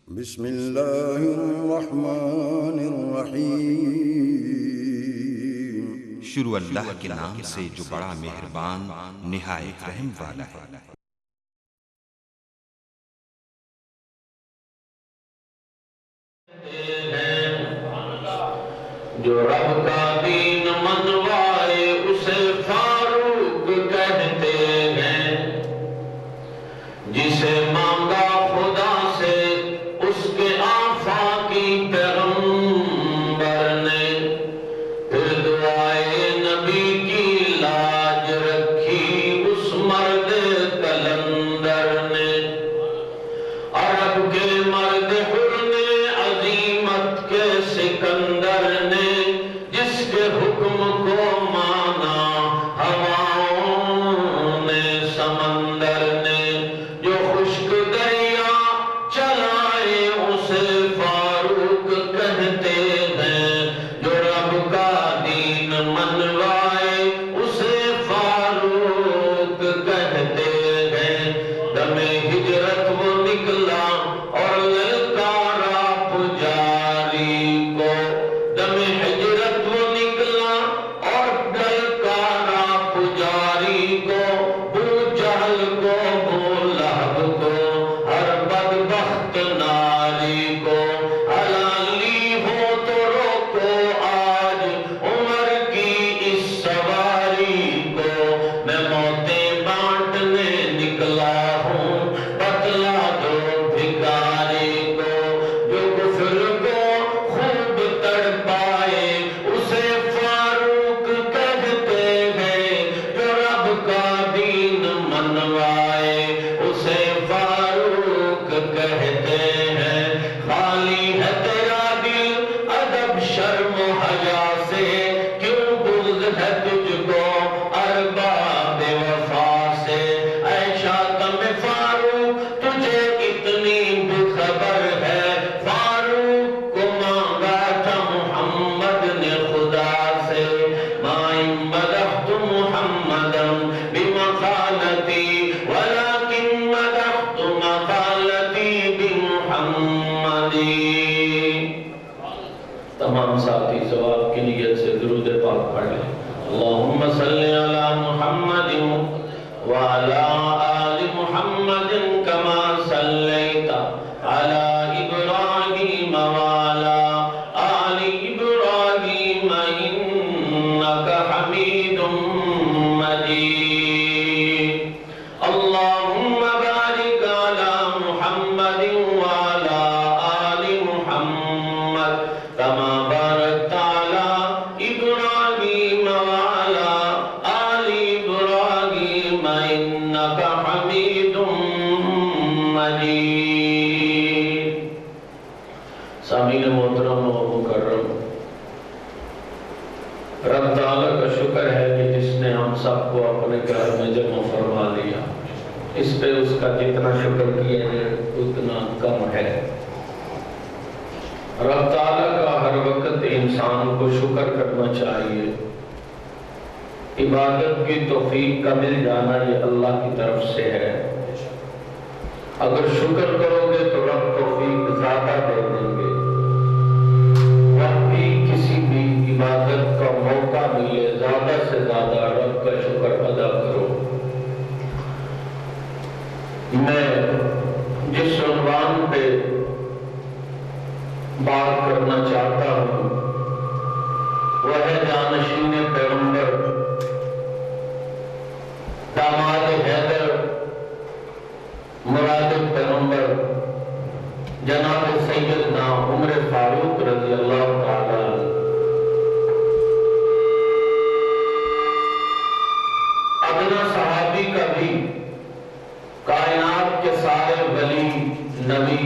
بسم اللہ الرحمن الرحیم۔ شروع اللہ کے نام سے جو بڑا مہربان نہایت رحم والا ہے۔ جو رب کا دین منوائے اسے فاروق کہتے ہیں، جسے مانگا خدا سے اس کے آفاقی پیغمبر نے، پھر دعائے نبی کی لاج رکھی اس مرد قلندر نے، عرب کے مرد حر نے، عظیمت کے سکندر نے، جس کے حکم کو مانا ہواؤں نے سمندر نے، جو خشک دریا چلائے اسے فاروق کہتے ہیں، جو رب کا دین منوائے اسے فاروق کہتے ہیں۔ دم ہجرت وہ نکلا اور للکارا پجاری کو، دم ہجرت وہ نکلا اور للکارا پجاری کو، بو جہل کو، بو لہب کو، ہر بدبخت ناری کو، حلالی ہو تو روکو آج عمر کی اس سواری کو، میں موتیں بانٹنے نکلا ہوں، بتلا دو بھکاری کو، جو کفر کو خوب تڑپائے اسے فاروق کہتے ہیں، جو رب کا دین منوائے اسے فاروق کہتے ہیں۔ خالی ہے تیرا دل ادب شرم و حیا سے، کیوں بغض ہے تجھ کو ارباب وفا سے، اے شاتم فاروق تجھے اتنی بھی خبر ہے، فاروق کو مانگا تھا محمد نے خدا سے، ما ان مدحت محمدا بمقالتی ولكن مدحت مقالتی بمحمدی۔ تمام ساتھی ثواب کی نیت سے درود پاک پڑھ لیں۔ اللہم صلی علی محمد وعلی آل محمد کما صلیت علی ابراہیم وعلی آل ابراہیم انک حمید مجید۔ اللہم بارک علی محمد وعلی آل محمد کما بارکت علی ابراہیم وعلی آل ابراہیم انک حمید مجید۔ سامعین محترم و مکرم، رب تعالیٰ کا شکر ہے کہ جس نے ہم سب کو اپنے گھر میں جمع فرما لیا، اس پہ اس کا جتنا شکر کیا ہے اتنا کم ہے۔ رب تعالیٰ کا ہر وقت انسان کو شکر کرنا چاہیے۔ عبادت کی توفیق کا مل جانا یہ اللہ کی طرف سے ہے۔ اگر شکر کرو گے تو رب توفیق زیادہ دے دیں گے۔ جب بھی کسی بھی عبادت کا موقع ملے زیادہ سے زیادہ رب کا شکر ادا کرو۔ میں جس عنوان پہ بات کرنا چاہتا ہوں وہ ہے جانشین پیغمبر، داماد حیدر، مراد پیغمبر، جناب سیدنا عمر فاروق رضی اللہ تعالی عنہ۔ ادنا صحابی کا بھی کائنات کے سارے ولی نبی،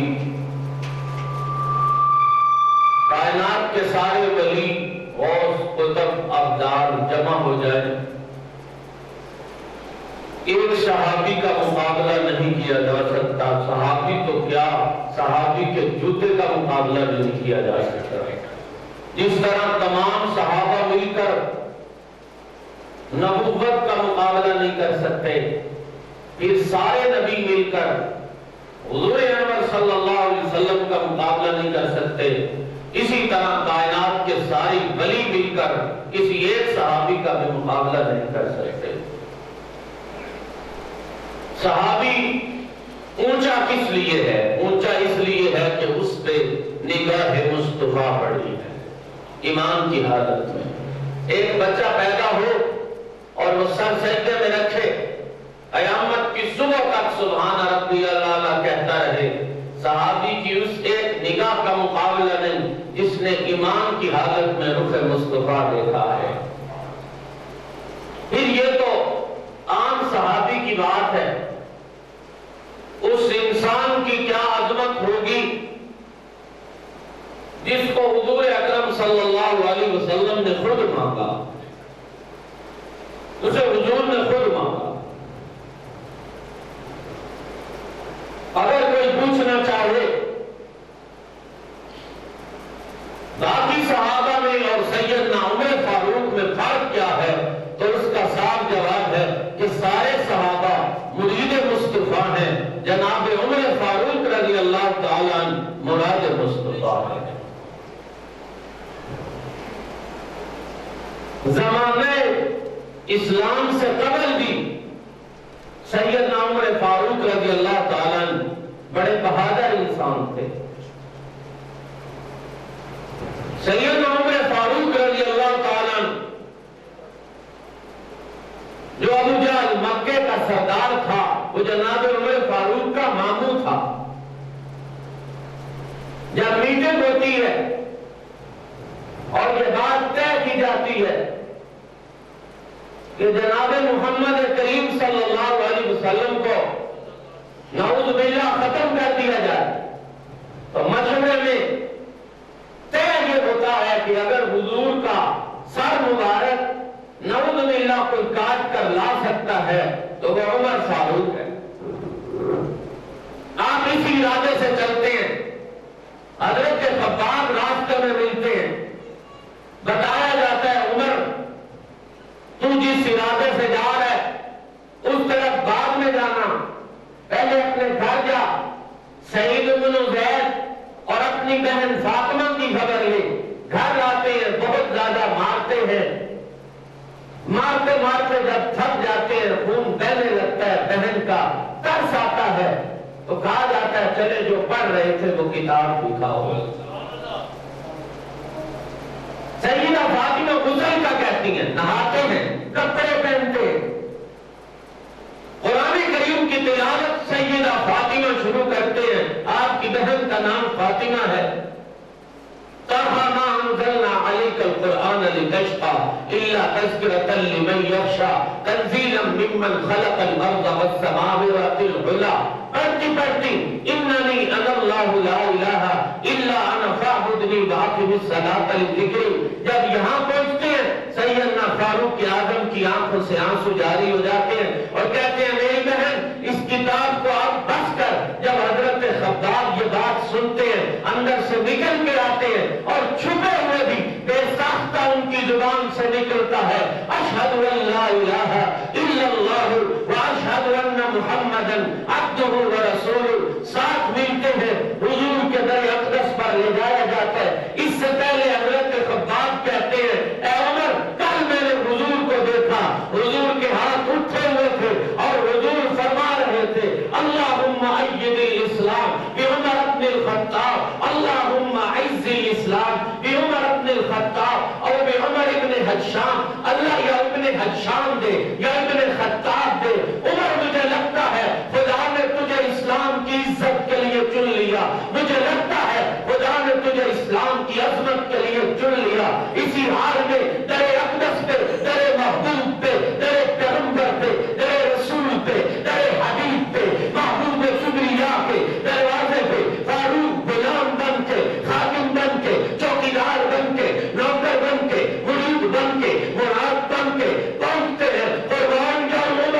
کائنات کے سارے ولی غوث قطب ابدال جمع ہو جائے، ایک صحابی کا مقابلہ نہیں کیا جا سکتا۔ صحابی تو کیا، صحابی کے جوتے کا مقابلہ نہیں کیا جا سکتا۔ جس طرح تمام صحابہ مل کر نبوت کا مقابلہ نہیں کر سکتے، پھر سارے نبی مل کر حضور انور صلی اللہ علیہ وسلم وسلم کا مقابلہ نہیں کر سکتے، اسی طرح کائنات کے ساری ولی مل کر کسی ایک صحابی کا بھی مقابلہ نہیں کر سکتے۔ صحابی اونچا کس لیے ہے؟ اونچا اس لیے ہے کہ اس پہ نگاہ مصطفیٰ پڑی ہے ایمان کی حالت میں۔ ایک بچہ پیدا ہو اور وہ سر سجدے میں رکھے، قیامت کی صبح تک سبحان ربی اللہ کہتا رہے، صحابی کی اس ایک نگاہ کا مقابلہ نہیں جس نے ایمان کی حالت میں رخ مصطفیٰ دیکھا ہے۔ پھر یہ تو عام صحابی کی بات ہے، اس انسان کی کیا عظمت ہوگی جس کو حضور اکرم صلی اللہ علیہ وسلم نے خود مانگا، اسے حضور نے خود مانگا۔ اگر کوئی پوچھنا چاہے باقی صحابہ میں اور سیدنا عمر فاروق میں فرق کیا ہے، تو اس کا صاف جواب ہے کہ سارے صحابہ مرید مصطفیٰ ہیں، جناب عمر فاروق رضی اللہ تعالیٰ عنہ مراد مصطفیٰ ہے۔ زمانے اسلام سے قبل بھی سیدنا عمر فاروق رضی اللہ تعالیٰ عنہ بڑے بہادر انسان تھے۔ سیدنا عمر فاروق رضی اللہ تعالیٰ عنہ جو ابو جہل مکے کا سردار تھا، وہ جناب عمر فاروق کا ماموں تھا۔ جب میٹنگ ہوتی ہے اور یہ بات طے کی جاتی ہے کہ جناب محمد کریم صلی اللہ علیہ وسلم کو نعوذ باللہ ختم کر دیا جائے، تو مشورے میں طے یہ ہوتا ہے کہ اگر حضور کا سر مبارک نعوذ باللہ کوئی کاٹ کر لا سکتا ہے تو وہ عمر فاروق ہے۔ آپ اسی ارادے سے چلتے ہیں، حضرت خباب راستے میں ملتے ہیں، بتایا جاتا ہے عمر تو جس ارادے سے جا رہا ہے اس طرف بعد میں جانا، پہلے اپنے گھر جا، سعید بن زید اور اپنی بہن فاطمہ کی خبر لے۔ گھر آتے ہیں، بہت زیادہ مارتے ہیں، مارتے مارتے جب تھک جاتے ہیں، خون بہنے لگتا ہے، بہن کا ترس آتا ہے، تو کہا جاتا ہے چلے جو پڑھ رہے تھے وہ کتاب دکھاؤ۔ سیدہ فاطمہ غسل کا کہتی ہیں، نہاتے ہیں، کپڑے پہنتے ہیں، قرآن کریم کی تلاوت سیدہ فاطمہ شروع کرتے ہیں۔ آپ کی بہن کا نام فاطمہ ہے۔ طٰہٰ مَا أَنزَلْنَا عَلَيْكَ الْقُرْآنَ لِتَشْقَىٰ إِلَّا تَذْكِرَةً لِمَن يَخْشَىٰ تَنزِيلًا مِّمَّنْ خَلَقَ الْأَرْضَ وَالسَّمَاوَاتِ الْعُلَىٰ۔ پڑھتی پڑھتی اِنَّنِي أَنَا اللَّهُ لَا إِلَٰهَ إِلَّا أَنَا فَاعْبُدْنِي وَأَقِمِ الصَّلَاةَ لِذِكْرِي۔ جب یہاں پہنچتے ہیں سیدنا فاروق اعظم کی آنکھوں سے آنسو جاری ہو جاتے ہیں اور کہتے ہیں میری بہن اس کتاب کو آپ بس کر۔ جب حضرت خباب یہ بات سنتے ہیں اندر سے نکل کے آتے ہیں اور چھپے ہوئے بھی بے ساختہ ان کی زبان سے نکلتا ہے اشہد ان لا الہ الا اللہ واشہد ان محمدًا عبدہ ورسولہ۔ ساتھ ملتے ہیں، حضور کے در اقدس پر لے جایا جاتا ہے۔ اس سے پہلے حضرت خباب کہتے ہیں اے عمر کل میں نے حضور کو دیکھا، حضور کے ہاتھ اٹھے ہوئے تھے اور حضور فرما رہے تھے اللہم اید الاسلام بعمر بن الخطاب، اللہم اعز الاسلام بعمر بن الخطاب اور بعمر ابن حشام، اللہ یا ابن حشام دے یا ابن خطاب دے۔ عمر مجھے لگتا ہے خدا نے تجھے اسلام کی عزت کے لیے چن لیا، مجھے لگتا ہے خدا نے تجھے اسلام کی عظمت کے لیے چن لیا۔ اسی حال میں در اقدس پہ، در محبوب پہ، در پیغمبر پہ، در رسول پہ، در حبیب پہ، محبوب کبریا کے دروازے پہ فاروق غلام بن کے، خادم بن کے، چوکیدار بن کے، نوکر بن کے، مرید بن کے، مراد بن کے پہنچتے ہیں۔ قربان جاؤں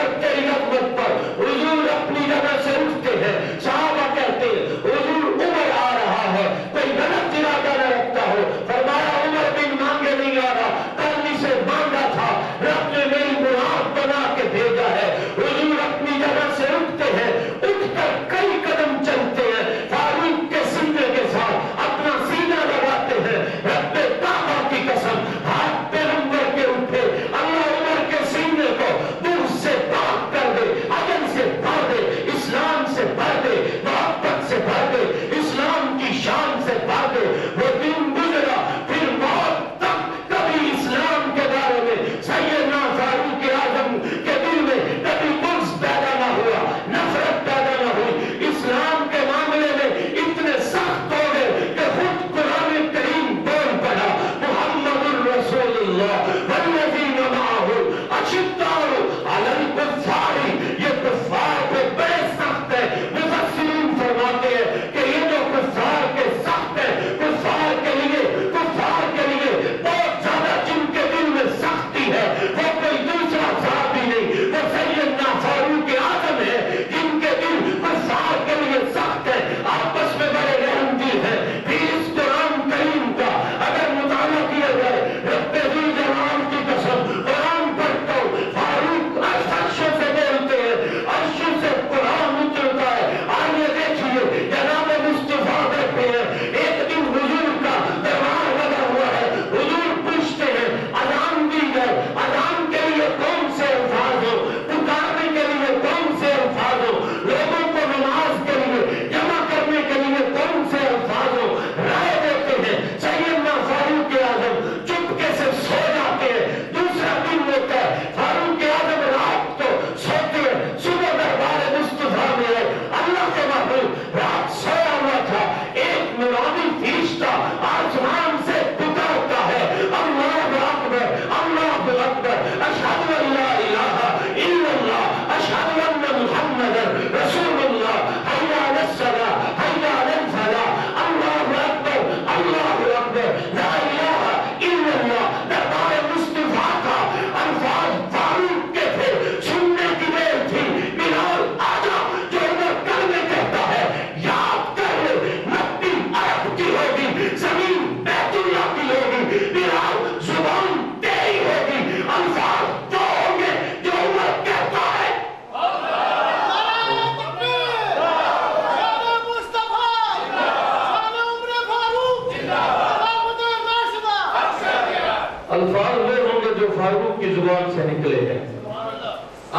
الفاظ وہ ہوں گے جو فاروق کی زبان سے نکلے ہیں.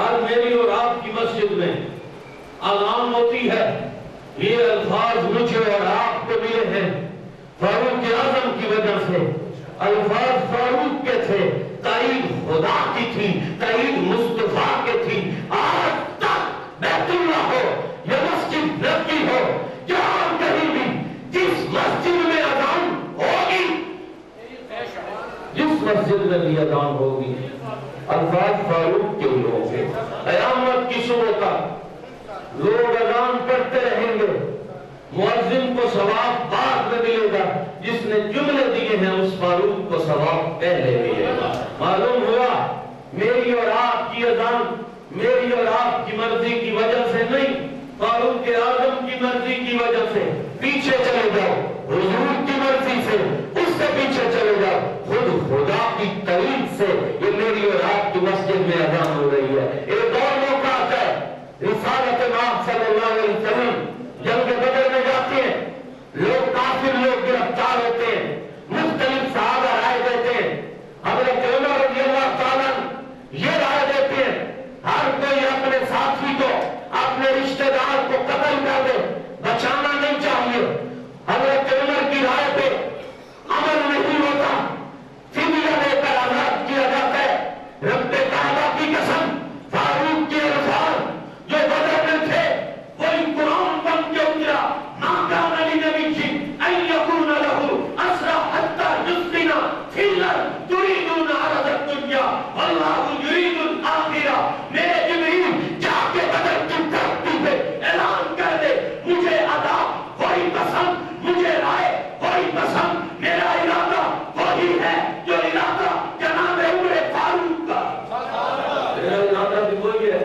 آج میری اور آپ کی مسجد میں اذان ہوتی ہے، یہ الفاظ مجھے اور آپ کو ملے ہیں فاروق اعظم کی وجہ سے. الفاظ فاروق کے تھے، تائید خدا کی تھی، تائید مصطفیٰ کے تھی. آج تک بیت اللہ ہو یا مسجد نبوی ہو، جہاں کہیں بھی جس مسجد میں اذان ہوگی، جس مسجد میں بھی اذان ہوگی، الفاظ فاروق کے ہی ہوں گے. قیامت کی صبح تک لوگ اذان پڑھتے رہیں گے، مؤذن کو ثواب بعد میں ملے گا، جس نے جملے دیے ہیں اس فاروق کو ثواب پہلے ملے گا. معلوم ہوا میری اور آپ کی اذان میری اور آپ کی مرضی کی وجہ سے نہیں، فاروق اعظم کی مرضی کی وجہ سے. پیچھے چلے جاؤ، حضور کی مرضی سے اس سے پیچھے چلے جاؤ، خود خدا کی تائید سے یہ میری اور آپ کی مسجد میں اذان ہو رہی ہے. ایک اور موقع آتا ہے، رسالت مآب صلی اللہ علیہ وسلم جنگ بدر میں جاتے ہیں، لوگ کافر لوگ گرفتار ہوتے ہیں، مختلف صحابہ رائے دیتے ہیں. حضرت عمر رضی اللہ تعالیٰ یہ رائے دیتے ہیں ہر کوئی اپنے ساتھی کو، اپنے رشتہ دار کو قتل کر دے، بچانا نہیں چاہیے. حضرت عمر کی رائے پہ عمل نہیں ہوتا، فدیہ دے کر آزاد کیا جاتا ہے. رب کعبہ کی قسم، فاروق کے الفاظ جو بدر میں تھے وہی قرآن بن کے اترا. ما کان لنبی ان یکون لہ اسرى حتى یسکن فی الارض تریدون عرض الدنیا واللہ یرید الآخرہ. میرے جبریل جا کے بدر کی دھرتی پہ اعلان کر دے، مجھے ادا وہی پسند، مجھے رائے وہی پسند، میرا ارادہ وہی ہے جو ارادہ جناب عمر فاروق کا. میرا ارادہ بھی وہی ہے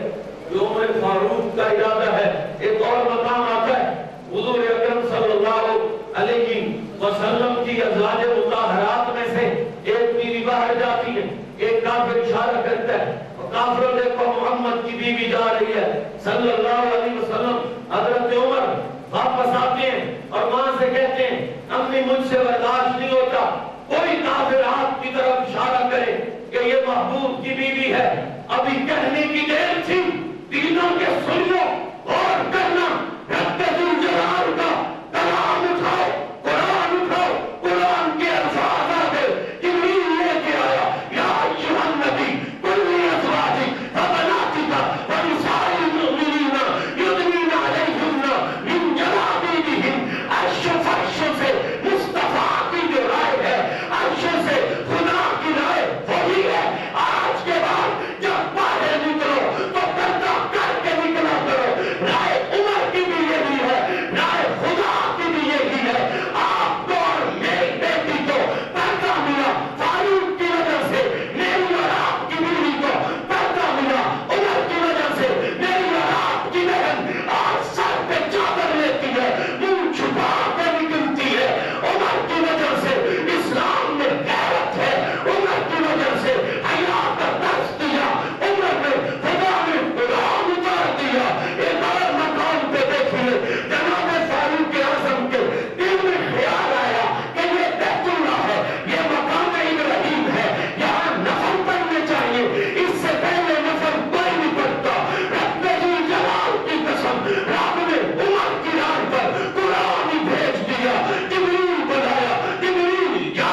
جو عمر فاروق کا ارادہ ہے. ایک اور مقام آتا ہے، حضور اکرم صلی اللہ علیہ وسلم کی ازواج مطہرات میں سے ایک بیوی باہر جاتی ہے، ایک کافر اشارہ کرتا ہے، کافر دیکھو محمد کی بیوی جا رہی ہے صلی اللہ علیہ وسلم. حضرت عمر واپس آتے ہیں اور ماں سے کہتے ہیں امی مجھ سے برداشت نہیں ہوتا، کوئی کافر آپ کی طرف اشارہ کرے کہ یہ محبوب کی بیوی ہے. ابھی کہنے کی دیر تھی، تینوں کے سن لو اور کرنا. رب ذوالجلال کا کلام اٹھاؤ، قرآن اٹھاؤ، قرآن کے الفاظ آ گئے. جبریل لے کے آیا، یا ایھا النبی قل لازواجک وبناتک ونساء المؤمنین یدنین علیہن من جلابیبہن. عرش فرش سے مصطفیٰ کی جو رائے ہے، عرش سے خدا کی رائے وہی ہے. آج کے بعد جب باہر نکلو تو پردہ کر کے نکلا کرو. رائے عمر کی بھی یہی ہے، رائے خدا کی بھی یہی ہے. آپ کو اور میری بیٹی کو پردہ ملا فاروق کی وجہ سے، میری اور آپ کی بیوی کو پردہ ملا عمر کی وجہ سے. میری اور آپ کی بہن آج سر پہ چادر لیتی ہے، منہ چھپا کے نکلتی ہے، عمر کی وجہ سے. اسلام میں غیرت ہے، عمر کی وجہ سے. حیا کا درس دیا عمر نے، خدا نے قرآن اتار دیا. ایک اور مقام پہ دیکھیے، جناب فاروق اعظم کے دل میں خیال آیا کہ یہ بیت اللہ ہے، یہ مقام ابراہیم ہے، یہاں نفل پڑھنے چاہیے. اس سے پہلے نفل کوئی نہیں پڑھتا. رب ذوالجلال کی قسم، رب نے عمر کی رائے پر قرآن ہی بھیج دیا. جبریل بلایا، جبریل جا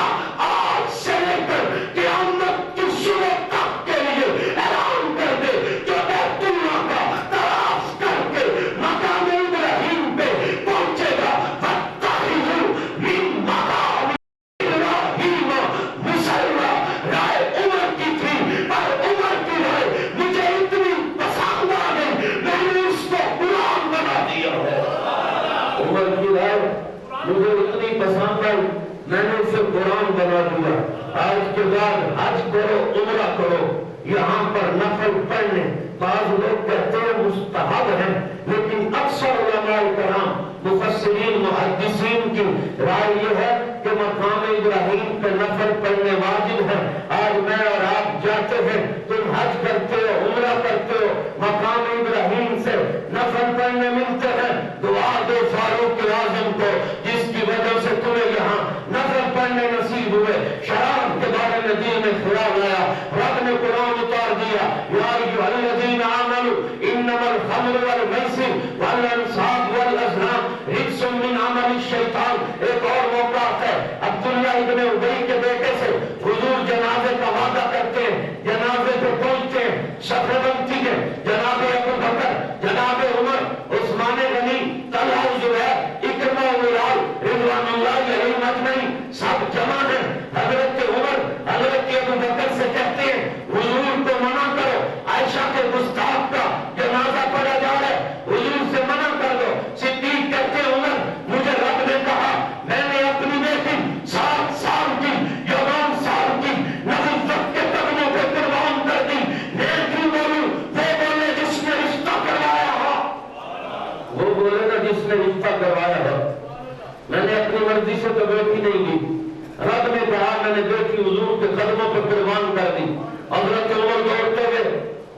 آج سے لے کر قیامت کی صبح تک کے لیے اعلان کر دے، جو بیت اللہ کا طواف کر کے مقام ابراہیم پہ پہنچے گا. فاتخذوا من مقام ابراہیم مصلی. رائے عمر کی تھی، پر عمر کی رائے مجھے اتنی پسند آ گئی، میں نے اس کو قرآن بنا دیا ہے. عمر کی رائے مجھے اتنی پسند آئی، میں نے اسے قرآن بنا دیا. آج کے بعد حج کرو، عمرہ کرو، یہاں پر نفل پڑھنے بعض لوگ کہتے ہیں مستحب ہے، لیکن اکثر علماء کرام مفسرین محدثین کی رائے یہ ہے کہ مقام ابراہیم پہ نفل پڑھنے واجب ہے. آج میں اور آپ جاتے ہیں، تم حج کرتے ہو، عمرہ کرتے ہو، مقام ابراہیم سے نفل پڑھنے ملتے ہیں. دعا دو فاروق اعظم کو جس کی وجہ سے تمہیں یہاں نفل پڑھنے نصیب ہوئے. شراب کے بارے میں دین میں الشیطان ایک اور موقع آتا ہے، عبداللہ ابن ابی کے بیٹے سے حضور جنازے کا وعدہ کرتے ہیں، جنازے پہ پہنچتے ہیں، صفیں بنتی ہیں، جناب ابو بکر، جناب عمر، عثمان غنی، طلحہ زبیر، اکرمہ بلال رضوان اللہ علیہم اجمعین سب جمع ہیں۔ حضرت عمر حضرت ابو بکر سے کہتے ہیں حضور کو منع کرو، عائشہ کے گستاخ کا جنازہ پڑھا جا رہا ہے، حضور سے منع کر دو۔ صدیق کہتے ہیں عمر مجھے رب نے کہا میں نے اپنی بیٹی 7 سال کی یا 9 سال کی نبوت کے قدموں پہ قربان کر دی، میں کیوں بولوں؟ وہ بولے جس نے رشتہ کروایا ہو، وہ بولے گا جس نے رشتہ کروایا ہو۔ میں نے اپنی مرضی سے تو بیٹی نہیں لی، رب نے کہا میں نے بیٹی حضور کے قدموں پہ قربان کر دی۔ حضرت عمر دوڑتے ہوئے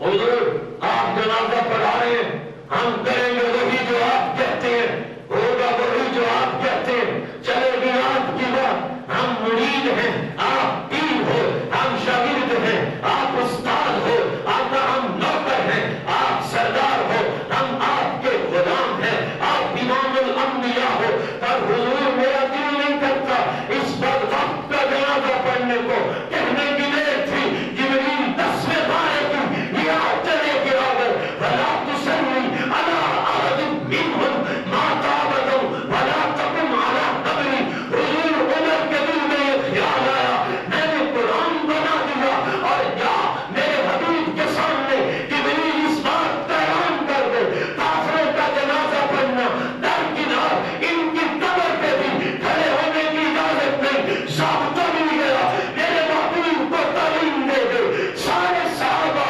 حضور آپ جنازہ پڑھا رہے ہیں، ہم کریں گے وہی جو آپ کہتے ہیں، ہوگا وہی جو آپ کہتے ہیں، چلے گی آپ کی بات، ہم مرید ہیں، آپ پیر ہو، ہم شاگرد ہیں، آپ استاد ہو، ہم نوکر ہیں، آپ سردار ہو، ہم آپ کے غلام ہیں، آپ امام الانبیاء ہو، پر حضور میرا دل نہیں کرتا اس بدبخت کا جنازہ پڑھنے کو، کہنے کی دیر تھی جبریل 10ویں پارے کی یا چلے گیا اگر ولا تسلی علی احد منہم مات ابدا ولا تقم علی قبری۔ حضور عمر کے دل میں یہ خیال آیا میں نے قرآن بنا دیا اور یا میرے حبیب کے سامنے جبریل اس بات کا اعلان کر دے کافروں کا جنازہ پڑھنا درکنار، ان کی قبر پہ بھی کھڑے ہونے کی اجازت نہیں، ضابطہ مل گیا، میرے محبوب کو تعلیم دے دے، سارے صحابہ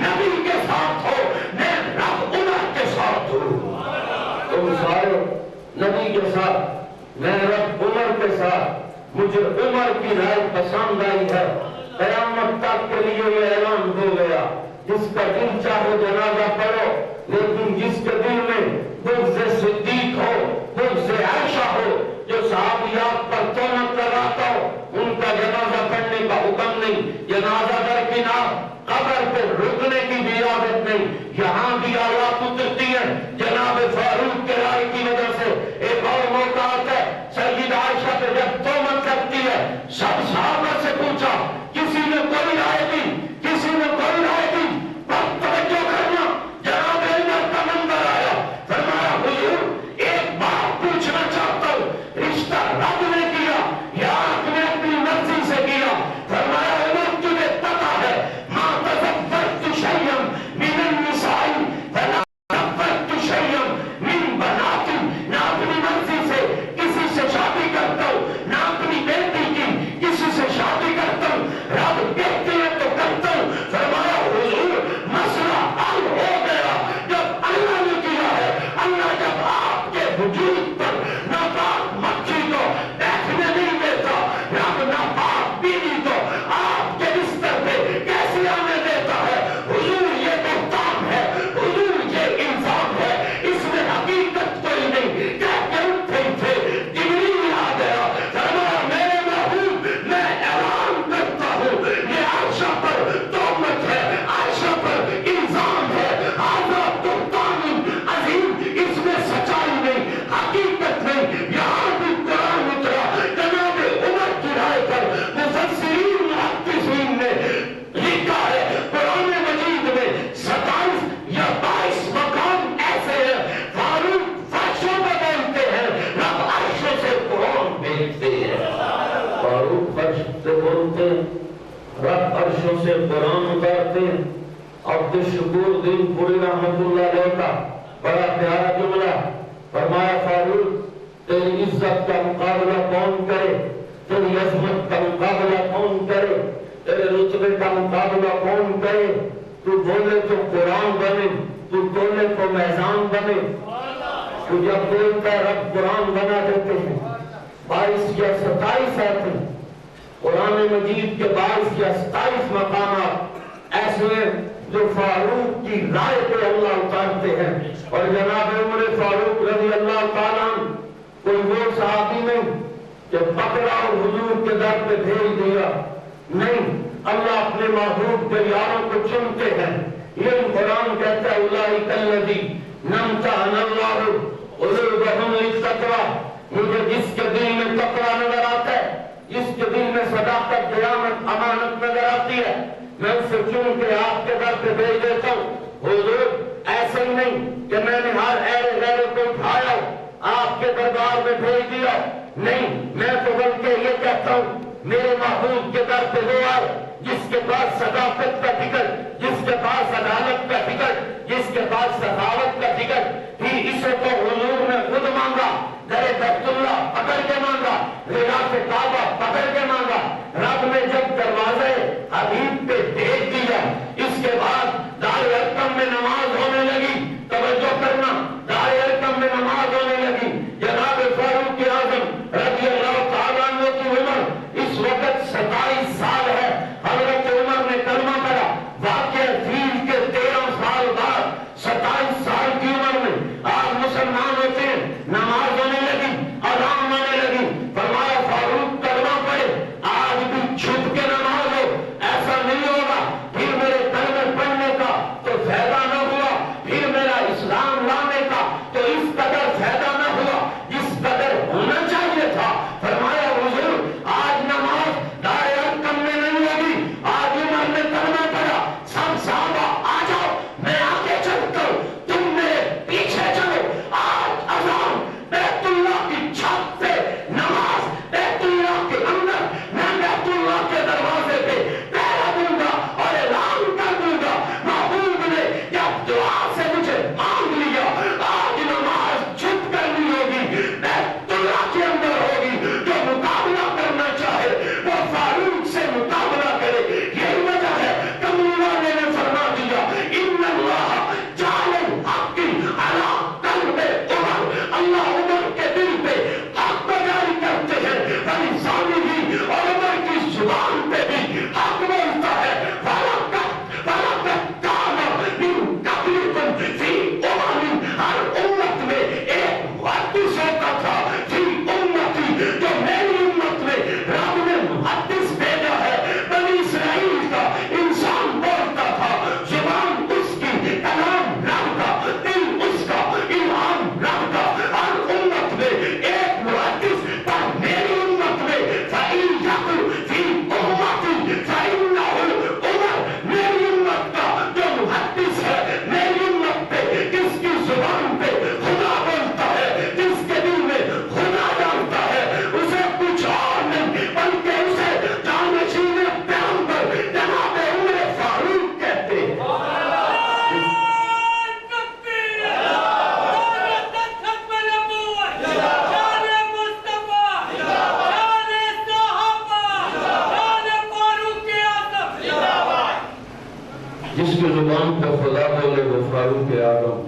نبی کے ساتھ ہو، میں رب عمر کے ساتھ ہوں، تم سارے نبی کے ساتھ، میں رب عمر کے ساتھ، مجھے عمر کی رائے پسند آئی ہے۔ قیامت تک کے لیے یہ اعلان ہو گیا جس کا دل چاہے جنازہ پڑھو، لیکن جس کے دل میں بغض صدیق ہو، بغض عائشہ ہو، جو صحابیات پر تہمت لگاتا ہو، ان کا جنازہ پڑھنے کا حکم نہیں، جنازہ درکنار، قبر پہ رکنے کی بھی عادت نہیں۔ یہاں بھی آیات اترتی ہے جناب فاروق کے رائے کی وجہ سے۔ ایک اور موقع آتا ہے سیدہ عائشہ پہ جب تہمت لگتی ہے، سب صحابہ سے پوچھا کسی نے کوئی رائے دی، کسی نے کوئی رائے دی، پر توجہ کرنا جناب عمر کا منظر آیا، فرمایا حضور ایک بات پوچھنا چاہتا ہوں، رشتہ رب نے کیا یا آپ نے اپنی مرضی سے کیا؟ فرمایا عمر تجھے پتا ہے ما تزوجت شیئا من النساء ولا تزوجت شیئا من بنات، نہ اپنی مرضی سے کسی سے شادی کرتا ہوں، نہ اپنی بیٹی کی کسی سے شادی کرتا ہوں، رب کہتے ہیں تو کرتا ہوں۔ فرمایا حضور مسئلہ حل ہو گیا جب اللہ نے کیا ہے، اللہ جب آپ کے وجود پر ناپاک مکھی کو بیٹھنے نہیں دیتا، رب ناپاک بیوی کو آپ کے بستر پہ کیسے آنے دیتا ہے؟ حضور یہ بہتان ہے، حضور یہ الزام ہے، اس میں حقیقت کوئی نہیں۔ کہہ کے اٹھے تھے جبریل آ گیا، فرمایا میرے محبوب میں اعلان کرتا ہوں یہ عائشہ پر تہمت ہے، عائشہ پر الزام ہے، آدھا بہتان عظیم، اس میں سچائی نہیں، حقیقت نہیں۔ یہاں بھی قرآن اترا جناب عمر کی رائے پر، مفسرین محدثین نے لکھا ہے قرآن مجید میں 27 یا 22 مقام ایسے ہیں فاروق فرشوں پہ بولتے ہیں، رب عرشوں سے قرآن بھیجتے ہیں، فاروق فرش سے بولتے ہیں، رب عرشوں سے قرآن اتارتے ہیں۔ عبد الشکور دین پوری رحمت اللہ علیہ کا بڑا پیارا جملہ، فرمایا فاروق تیری عزت کا مقابلہ کون کرے، تیری عظمت کا مقابلہ کون کرے، تیرے رتبے کا مقابلہ کون کرے، تو بولے تو قرآن بنے، تو بولے تو میزان بنے، تو جب بولتا ہے رب قرآن بنا دیتے ہیں۔ 22 یا 27 آتے ہیں قرآن مجید کے 22 یا 27 مقامات ایسے ہیں جو فاروق کی رائے پہ اللہ اتارتے ہیں۔ اور جناب عمر فاروق رضی اللہ تعالیٰ عنہ کوئی وہ صحابی نہیں کہ پکڑا اور حضور کے در پہ بھیج دیا، نہیں، اللہ اپنے محبوب کے یاروں کو چنتے ہیں۔ یہ قرآن کہتا ہے اولئک الذین امتحن اللہ قلوبہم للتقوی، مجھے جس کے دل میں تقویٰ نظر آتا ہے، جس کے دل میں صداقت، دیانت، امانت نظر آتی ہے، میں اسے چن کے آپ کے در پہ بھیج دیتا ہوں۔ حضور ایسے ہی نہیں کہ میں نے ہر اہل غیر کو اٹھایا آپ کے دربار میں بھیج دیا، نہیں، میں تو بلکہ یہ کہتا ہوں میرے محبوب کے در پہ وہ آئے جس کے پاس صداقت کا ٹکٹ، جس کے پاس عدالت کا ٹکٹ، جس کے پاس سخاوت کا ٹکٹ ہی، اسے تو حضور نے خود مانگا، در بیت اللہ پکڑ کے مانگا، غلاف کعبہ پکڑ کے مانگا، رب نے جب دروازے حبیب پہ بھیج دیا، اس کے بعد دار ارقم میں نماز ہونے لگی، توجہ کرنا، دار ارقم میں نماز ہونے لگی، جناب فاروق اعظم رضی اللہ تعالیٰ عنہ کی عمر اس وقت 27 سال ہے، حضرت عمر نے کلمہ پڑھا، واقعہ فیل کے 13 سال بعد 27 سال کی عمر میں آپ مسلمان ہوتے ہیں، نماز ہونے لگی، اذان ہونے لگی، فرمایا فاروق کلمہ پڑھے، آج بھی چھپ کے نماز ہو، ایسا نہیں ہوگا، پھر میرے کلمے پڑھنے کا تو فائدہ نہ ہوا، پھر میرا اسلام لانے کا تو اس قدر فائدہ نہ ہوا جس قدر ہونا چاہیے تھا۔ فرمایا حضور آج نماز دار ارقم میں نہیں ہوگی، آج عمر نے کلمہ پڑھا، سب صحابہ آ جاؤ، میں آگے چلتا ہوں، تم میرے پیچھے چلو، آج اذان بیت اللہ کی چھت پہ، نماز بیت اللہ کے اندر، میں بیت اللہ کے دروازے پہ پہرا دوں گا اور اعلان کر دوں گا، محبوب نے جب دعا سے مجھے مانگ لیا، آج نماز چھپ کر نہیں ہوگی، بیت اللہ کے اندر ہوگی، جو مقابلہ کرنا چاہے وہ فاروق سے مقابلہ کرے، یہی وجہ ہے کم اللہ نے فرما دیا ان اللہ جعل الحق علی قلب عمر، اللہ عمر کے دل پہ حق جاری کرتے ہیں، بلسانہ اور عمر کی زبان پہ بھی حق بولتا ہے، وَلَقَدْ كَانَ مِن قَبْلِكُمْ فِي أُمَمٍ، ہر امت میں ایک محدث ہوتا تھا، فی امتی، جو میری امت میں رب نے محدث بھیجا ہے، بنی اسرائیل کا انسان بولتا تھا، زبان اس کی، کلام رب کا، دل اس کا، الہام رب کا، ہر امت میں ایک محدث، پر میری امت میں فَإِن يَكُنْ فِي أُمَّتِي فَإِنَّهُ عمر، میری امت کا جو محدث ہے، میری امت پہ جس کی زبان پہ خدا بولتا ہے، جس کے دل میں خدا جانتا ہے، اسے کچھ اور نہیں بلکہ اسے جانشین پیغمبر جناب عمر فاروق کہتے ہیں۔ جس کی زبان پہ خدا بولے وہ فاروق اعظم،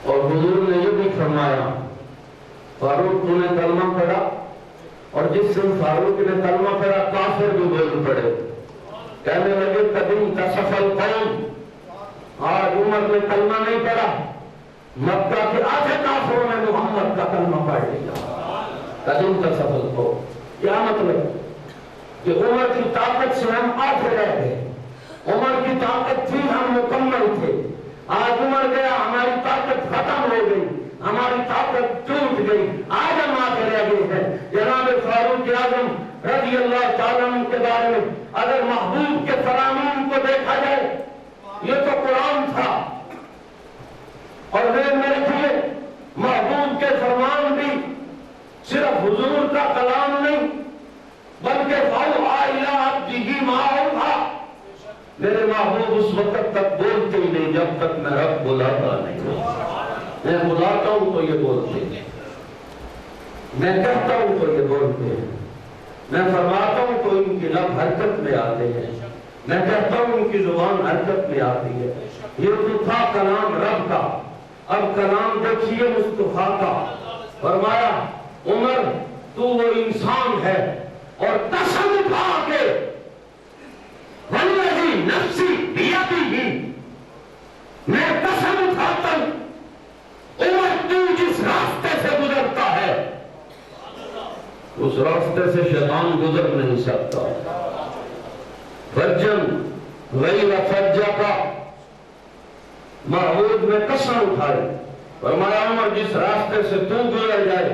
اور حضور نے یہ بھی فرمایا فاروق نے کلمہ پڑھا، اور جس دن فاروق نے کلمہ پڑھا کافر بھی بول پڑے، کہنے لگے قدیم تصف القوم، آج عمر نے کلمہ نہیں پڑھا، مکہ کے آدھے کافروں نے محمد کا کلمہ پڑھ لیا، قدیم تصف القوم، کیا مطلب کہ عمر کی طاقت سے ہم آدھے رہ گئے، عمر کی طاقت تھی ہم مکمل تھے، آج عمر گیا ہماری طاقت ختم ہو گئی، ہماری طاقت ٹوٹ گئی، آج ہم آگے رہ گئے ہیں۔ جناب فاروق اعظم رضی اللہ تعالیٰ عنہ کے بارے میں اگر محبوب کے فرامین کو دیکھا جائے، یہ تو قرآن تھا، اور میرے لیے محبوب کے فرمان بھی صرف حضور کا کلام نہیں بلکہ فَأَوْحَىٰ إِلَىٰ عَبْدِهِ مَا أَوْحَىٰ، میرے محبوب اس وقت تک بولتے ہی نہیں جب تک میں رب بلاتا نہیں، میں بلاتا ہوں تو یہ بولتے ہیں، میں کہتا ہوں تو یہ بولتے ہیں، میں فرماتا ہوں تو ان کی لب حرکت میں آتے ہیں، میں کہتا ہوں ان کی زبان حرکت میں آتی ہے۔ یہ تو تھا کلام رب کا، اب کلام دیکھیے مصطفیٰ کا، فرمایا عمر تو وہ انسان ہے، اور قسم اٹھا کے وَالَّذِي نَفْسِي بِيَدِهِ، میں قسم اٹھاتا ہوں عمر تو جس راستے سے گزرتا ہے اس راستے سے شیطان گزر نہیں سکتا، فَجًّا غَيْرَ فَجَّكَ، محبوب میں قسم اٹھائے، فرمایا عمر جس راستے سے تو گزر جائے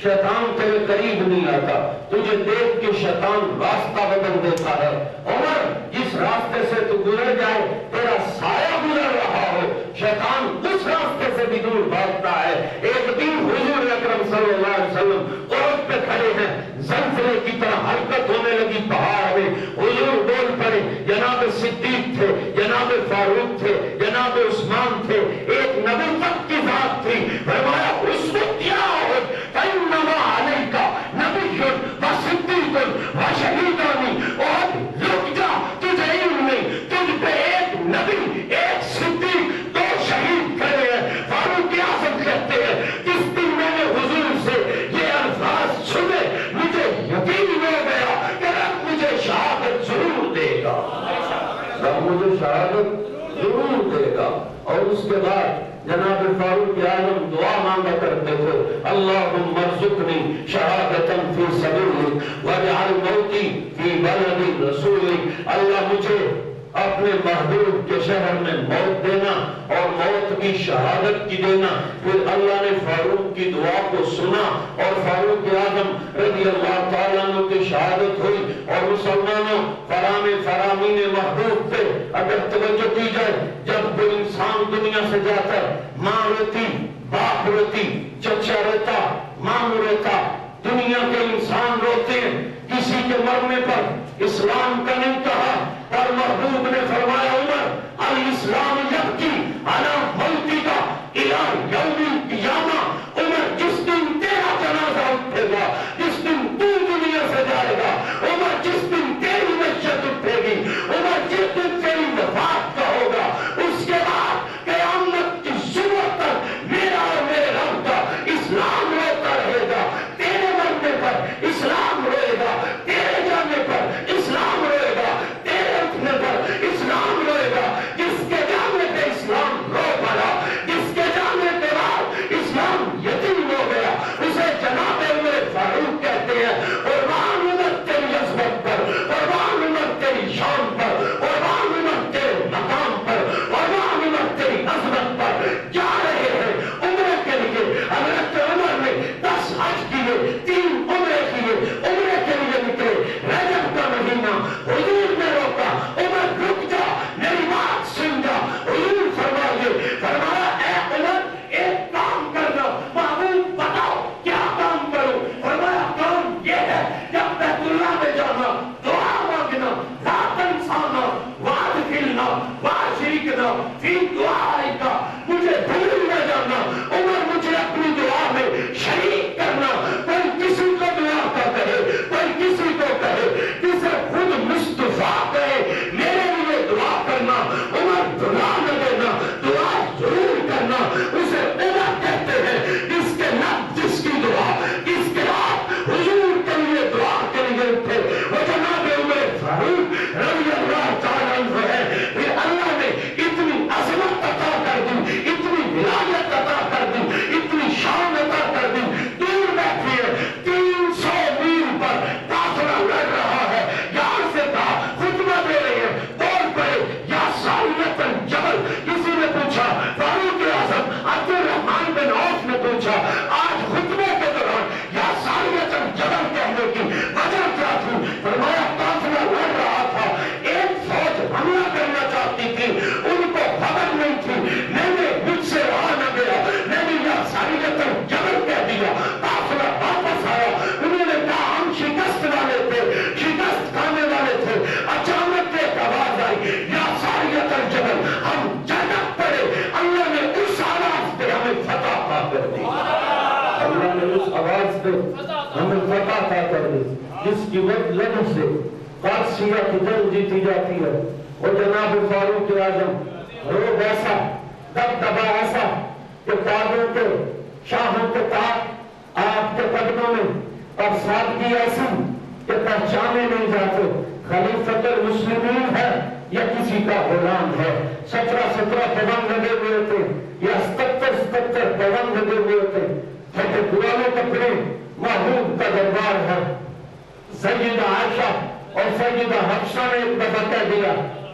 شیطان تیرے قریب نہیں آتا، تجھے دیکھ کے شیطان راستہ بدل دیتا ہے۔ عمر جس راستے سے تو گزر جائے تیرا سایہ گزر رہا ہو، شیطان اس راستے سے بھی دور بھاگتا ہے۔ ایک دن حضور اکرم صلی اللہ علیہ وسلم عہد پہ کھڑے ہیں، زلزلے کی طرح حرکت ہونے لگی پہاڑ میں، حضور بول پڑے، جناب صدیق تھے، جناب فاروق تھے، جناب عثمان تھے، ایک نبی تک کی ذات تھی، فرمایا اس وقت کیا ہو فَإِنَّمَا عَلَيْكَ نَبِيٌّ وَصِدِّيقٌ وَشَهِيدَانِ، اور رک جا، تجھے علم نہیں، تجھ پہ ایک نبی، ایک صدیق، دو شہید کھڑے ہیں۔ فاروق اعظم کہتے ہیں جس دن میں نے حضور سے یہ الفاظ سنے مجھے یقین ہو گیا کہ رب مجھے شہادت ضرور دے گا، رب مجھے شہادت ضرور دے گا۔ اور اس کے بعد جناب فاروق اعظم دعا مانگا کرتے تھے، اللہم ارزقنی شہادتا فی سبیلک واجعل موتی فی بلد رسولک، اللہ مجھے اپنے محبوب کے شہر میں موت دینا اور موت بھی شہادت کی دینا۔ پھر اللہ نے فاروق کی دعا کو سنا اور فاروق اعظم رضی اللہ تعالیٰ عنہ کی شہادت ہوئی۔ اور مسلمانوں فرامین محبوب تھے، اگر توجہ کی جائے، جب کوئی انسان دنیا سے جاتا ہے، ماں روتی، باپ روتی، چچا روتا، ماموں روتا، دنیا کے انسان روتے ہیں کسی کے مرنے پر۔ اسلام کا نہیں کہا، اور محبوب نے فرمایا عمر الاسلام یبکی علی موتی کا الی یوم القیامہ، عمر جس دن تیرا جنازہ اٹھے گا، جس دن تو دنیا سے جائے گا، عمر جس دن تیری نشت اٹھے گی، عمر جس دن تیری وفات کا ہوگا، اس کے بعد قیامت کی صبح تک میرا اور میرے رب کا اسلام روتا رہے گا۔ تیرے مرنے پر اسلام روئے گا، تیرے جانے پر اسلام روئے گا، تیرے اٹھنے پر اسلام روئے گا۔ جس کے جانے پہ اسلام رو پڑا، جس کے جانے کے بعد اسلام یتیم ہو گیا، اسے جناب عمر فاروق کہتے ہیں۔ قربان عمر تیری عظمت پر، قربان عمر تیری شان پر، قربان عمر تیرے مقام پر، قربان عمر تیری عظمت پر۔ جا رہے ہیں عمرے کے لیے، حضرت عمر نے 10 حج کیے، 3 عمرے کیے، عمرے کے لیے نکلے، رجب کا مہینہ، حضور نے روکا، عمر رک جا، میری بات سن جا۔ حضور فرمایا اے عمر ایک کام کرنا، محبوب بتاؤ کیا کام کروں؟ فرمایا کام یہ ہے جب بیت اللہ میں جانا، دعا مانگنا، لا تنسانا وادخلنا واشرکنا فی دعائک، مجھے بھول نہ جانا، عمر مجھے اپنی دعا میں شریک کرنا۔ کوئی کسی کو دعا کا کہے، کوئی کسی کو کہے، کسی خود مصطفیٰ کہے میرے لیے دعا کرنا، عمر دعا نہ دینا، دعا ضرور کرنا۔ اسے عمر کہتے ہیں جس کے لب جس کی دعا، جس کے آپ حضور کے لیے دعا کے لیے اٹھے، وہ جناب عمر فاروق رضی اللہ تعالیٰ عنہ ہے۔ پھر اللہ نے اتنی عظمت عطا کر دی، اتنی ولایت عطا کر دی، اتنی شان عطا کر دی، دور بیٹھی ہے 300 میل پر فاصلہ لڑ رہا ہے، یہاں سے کہا خطبہ دے رہے ہیں، بول پڑے یا ساریت الجبل۔ کسی نے پوچھا، فاروق اعظم عبد الرحمن بن عوف نے پوچھا، آج خطبے کے دوران یا ساریت الجبل کہنے کی وجہ کیا تھی؟ فرمایا قافلہ لڑ رہا تھا، ایک فوج حملہ کرنا چاہتی تھی، ان کو خبر نہیں تھی، میں نے مجھ سے رہا نہ گیا، میں نے یا ساریت الجبل کہہ دیا، قافلہ واپس آیا، انہوں نے کہا ہم شکست والے تھے، شکست کھانے والے تھے۔ اچانک ایک آواز آئی، یا ساریت الجبل، ہم جھٹک پڑے، اللہ نے اس آواز پہ ہمیں فتح عطا کر دی، اللہ نے اس آواز پہ ہمیں فتح عطا کر دی، جس کی وجہ سے قادسیہ کی جنگ جیتی جاتی ہے۔ اور جناب فاروق اعظم روب ایسا، دبدبا ایسا کہ تاجوں کے، شاہوں کے تاج آپ کے قدموں میں، اور سادگی ایسی کہ پہچانے نہیں جاتے خلیفۃ المسلمین ہے یا کسی کا غلام ہے۔ 17 پیغام لگے ہوئے تھے یا 77 پیغام لگے ہوئے تھے، پھٹے پرانے کپڑے، محبوب کا دربار ہے۔ سیدہ عائشہ اور سیدہ حفصہ نے ایک دفعہ کہہ دیا،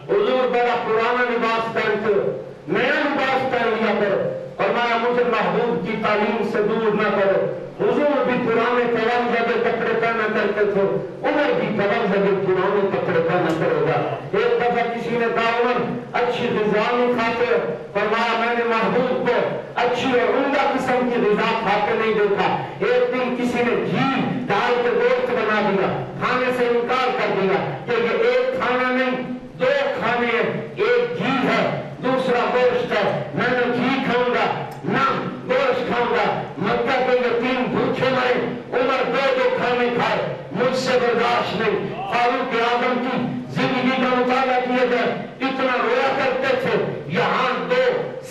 حضور بڑا پرانا لباس پہنتے ہو، نیا لباس پہن لیا کرو۔ فرمایا مجھے محبوب کی تعلیم سے دور نہ کرو. حضور بھی پرانے تلنگہ کے کپڑے پہنا کرتے تھے, عمر بھی تلنگہ کے پرانے کپڑے پہنا کرے گا. ایک دفعہ کسی نے کہا عمر اچھی غذا نہیں کھاتے, فرمایا میں نے محبوب کو اچھی اور عمدہ قسم کی غذا کھاتے نہیں دیکھا. ایک دن کسی نے گھی ڈال کے گوشت بنا دیا, کھانے سے انکار کر دیا کہ یہ ایک کھانا نہیں دو کھانے ہیں, ایک گھی ہے دوسرا گوشت ہے, میں نے گھی کھاؤں گا نہ گوشت کھاؤں گا. مکہ کے یتیم بھوکے مرے, عمر دو کھانے کھائے, مجھ سے برداشت نہیں. فاروق اعظم کی زندگی کا مطالعہ کیا جائے, اتنا رویا کرتے تھے, یہاں دو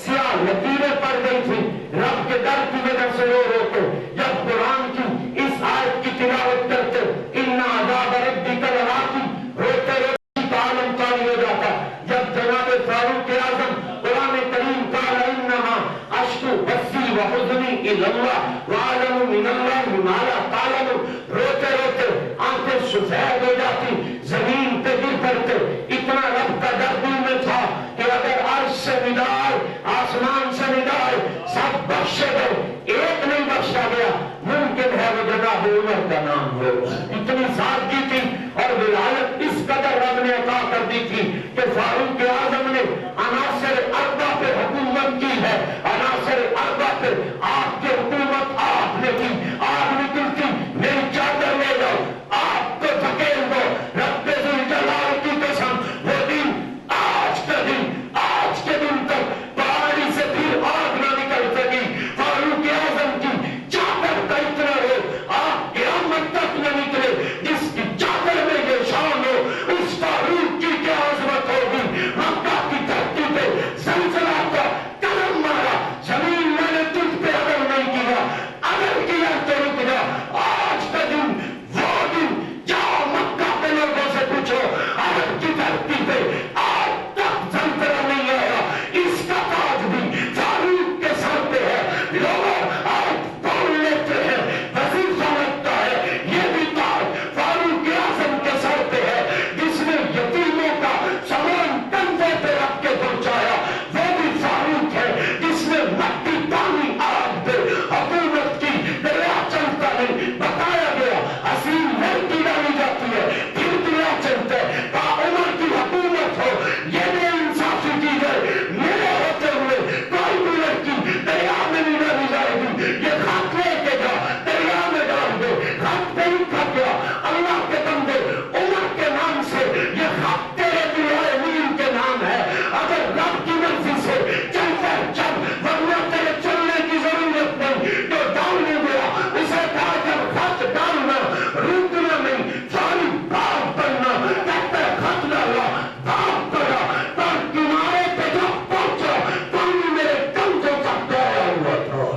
سیاہ لکیریں پڑ گئی تھی رب کے ڈر کی وجہ سے رو کے. جب قرآن کی اس آیت کی تلاوت کرتے ان عذاب ربک لواقع, روتے روتے عالم تاری ہو جاتا. جب جناب فاروق اعظم قرآن کریم قال انما اشکو بثی وحزنی الی اللہ واعلم من اللہ ما لا تعلمون, روتے روتے آنکھیں سفید ہو جاتی, زمین پہ گر پڑتے. اتنا رب کا ڈر دل میں تھا کہ اگر عرش سے ندائے آسمان سے ندائے سب بخشے گئے, ایک نہیں بخشا گیا, ممکن ہے وہ جناب عمر کا نام ہو. اتنی سادگی تھی اور ولایت اس قدر رب نے عطا کر دی تھی کہ فاروق اعظم نے عناصر اربع پہ حکومت کی ہے. عناصر اربع پہ آپ کی حکومت آپ نے کی. آپ نکلتی میری چادر لے جاؤ, آپ کو دھکیل دو, رب ذوالجلال کی قسم وہ دن آج کے دن تک پہاڑی سے پھر آگ نہ نکل سکی. فاروق اعظم کی چادر کا اتنا ہو آپ قیامت تک نہ نکلے. جس کی چادر میں یہ شان ہو اس فاروق کی کیا عظمت ہوگی. مکہ کی دھرتی پہ زلزلہ کا قدم مارا, زمین میں نے تجھ پہ اگر نہیں کیا, اگر کیا تو رک جا. آج کا دن وہ دن, جاؤ مکہ کے لوگوں سے پوچھو عرب کی دھرتی پہ آج تک زلزلہ نہیں آیا, اس کا تاج بھی فاروق کے سر پہ ہے. لوگوں آج پڑھ لیتے ہیں, وزیر سمجھتا ہے یہ بھی تاج فاروق اعظم کے سر پہ ہے, جس نے یتیموں کا سامان کندھے پہ رکھ کے پہنچایا وہ بھی فاروق ہے. جس نے مٹی پانی آگ پہ حکومت کی, دریا چلتا نہیں, بتایا گیا حسین لڑکی ڈالی جاتی ہے پھر دریا چلتا ہے. عمر کی حکومت ہو, یہ بھی انصافی کی جائے, میرے ہوتے ہوئے کوئی بھی لڑکی دریا میں نہیں ڈالی جائے گی. یہ خط لے کے جا دریا میں ڈال دے, خط پہ ہی کھا گیا. اللہ کے بندے عمر کے نام سے یہ خط تیرے دلائے نیل کے نام ہے. اگر رب کی مرضی سے چل کر چل, ورنہ تیرے چلنے کی ضرورت نہیں. جو ڈالنے گیا اسے کہا جب خط ڈالنا روکنا نہیں, ساری باپ بننا. کہتا ہے خط ڈالا, باپ کرا, پر کنارے پہ جب پہنچا پانی میرے کندھوں تک گیا ہوا تھا.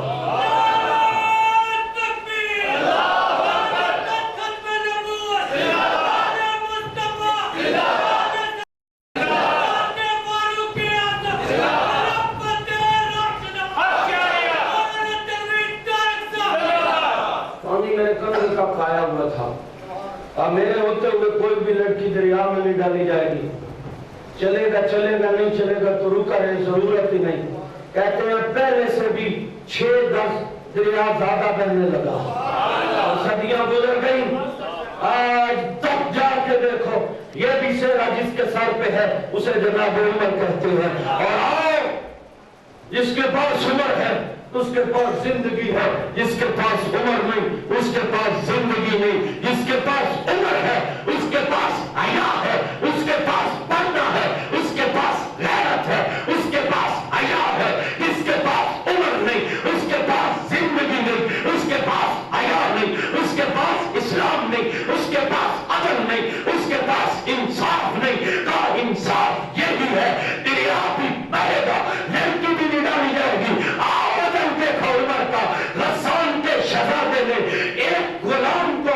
پانی میرے کندھے تک کھایا ہوا تھا. اب میرے ہوتے ہوئے کوئی بھی لڑکی دریا میں نہیں ڈالی جائے گی. چلے گا نہیں چلے گا تو رکا رہے, ضرورت ہی نہیں. کہتے ہیں پہلے سے بھی 6-10 دریا زیادہ بہنے لگا اور صدیاں گزر گئی. آج تک جا کے دیکھو یہ بھی سیرا جس کے سر پہ ہے اسے جناب عمر کہتے ہیں. اور آؤ جس کے پاس عمر ہے اس کے پاس زندگی ہے, جس کے پاس عمر نہیں اس کے پاس زندگی نہیں. جس کے پاس عمر ہے اس کے پاس حیا ہے, اس کے پاس پڑھنا ہے, اس کے پاس غیرت ہے, اس کے پاس حیا ہے. جس کے پاس عمر نہیں اس کے پاس زندگی نہیں, اس کے پاس حیا نہیں, اس کے پاس اسلام نہیں, اس کے پاس عدل نہیں, اس کے پاس انصاف نہیں. کا انصاف یہ بھی ہے دریا بھی بہے گا, لڑکی بھی نہیں ڈالی جائے گی. عمر کا غسان کے شہزادے نے ایک غلام کو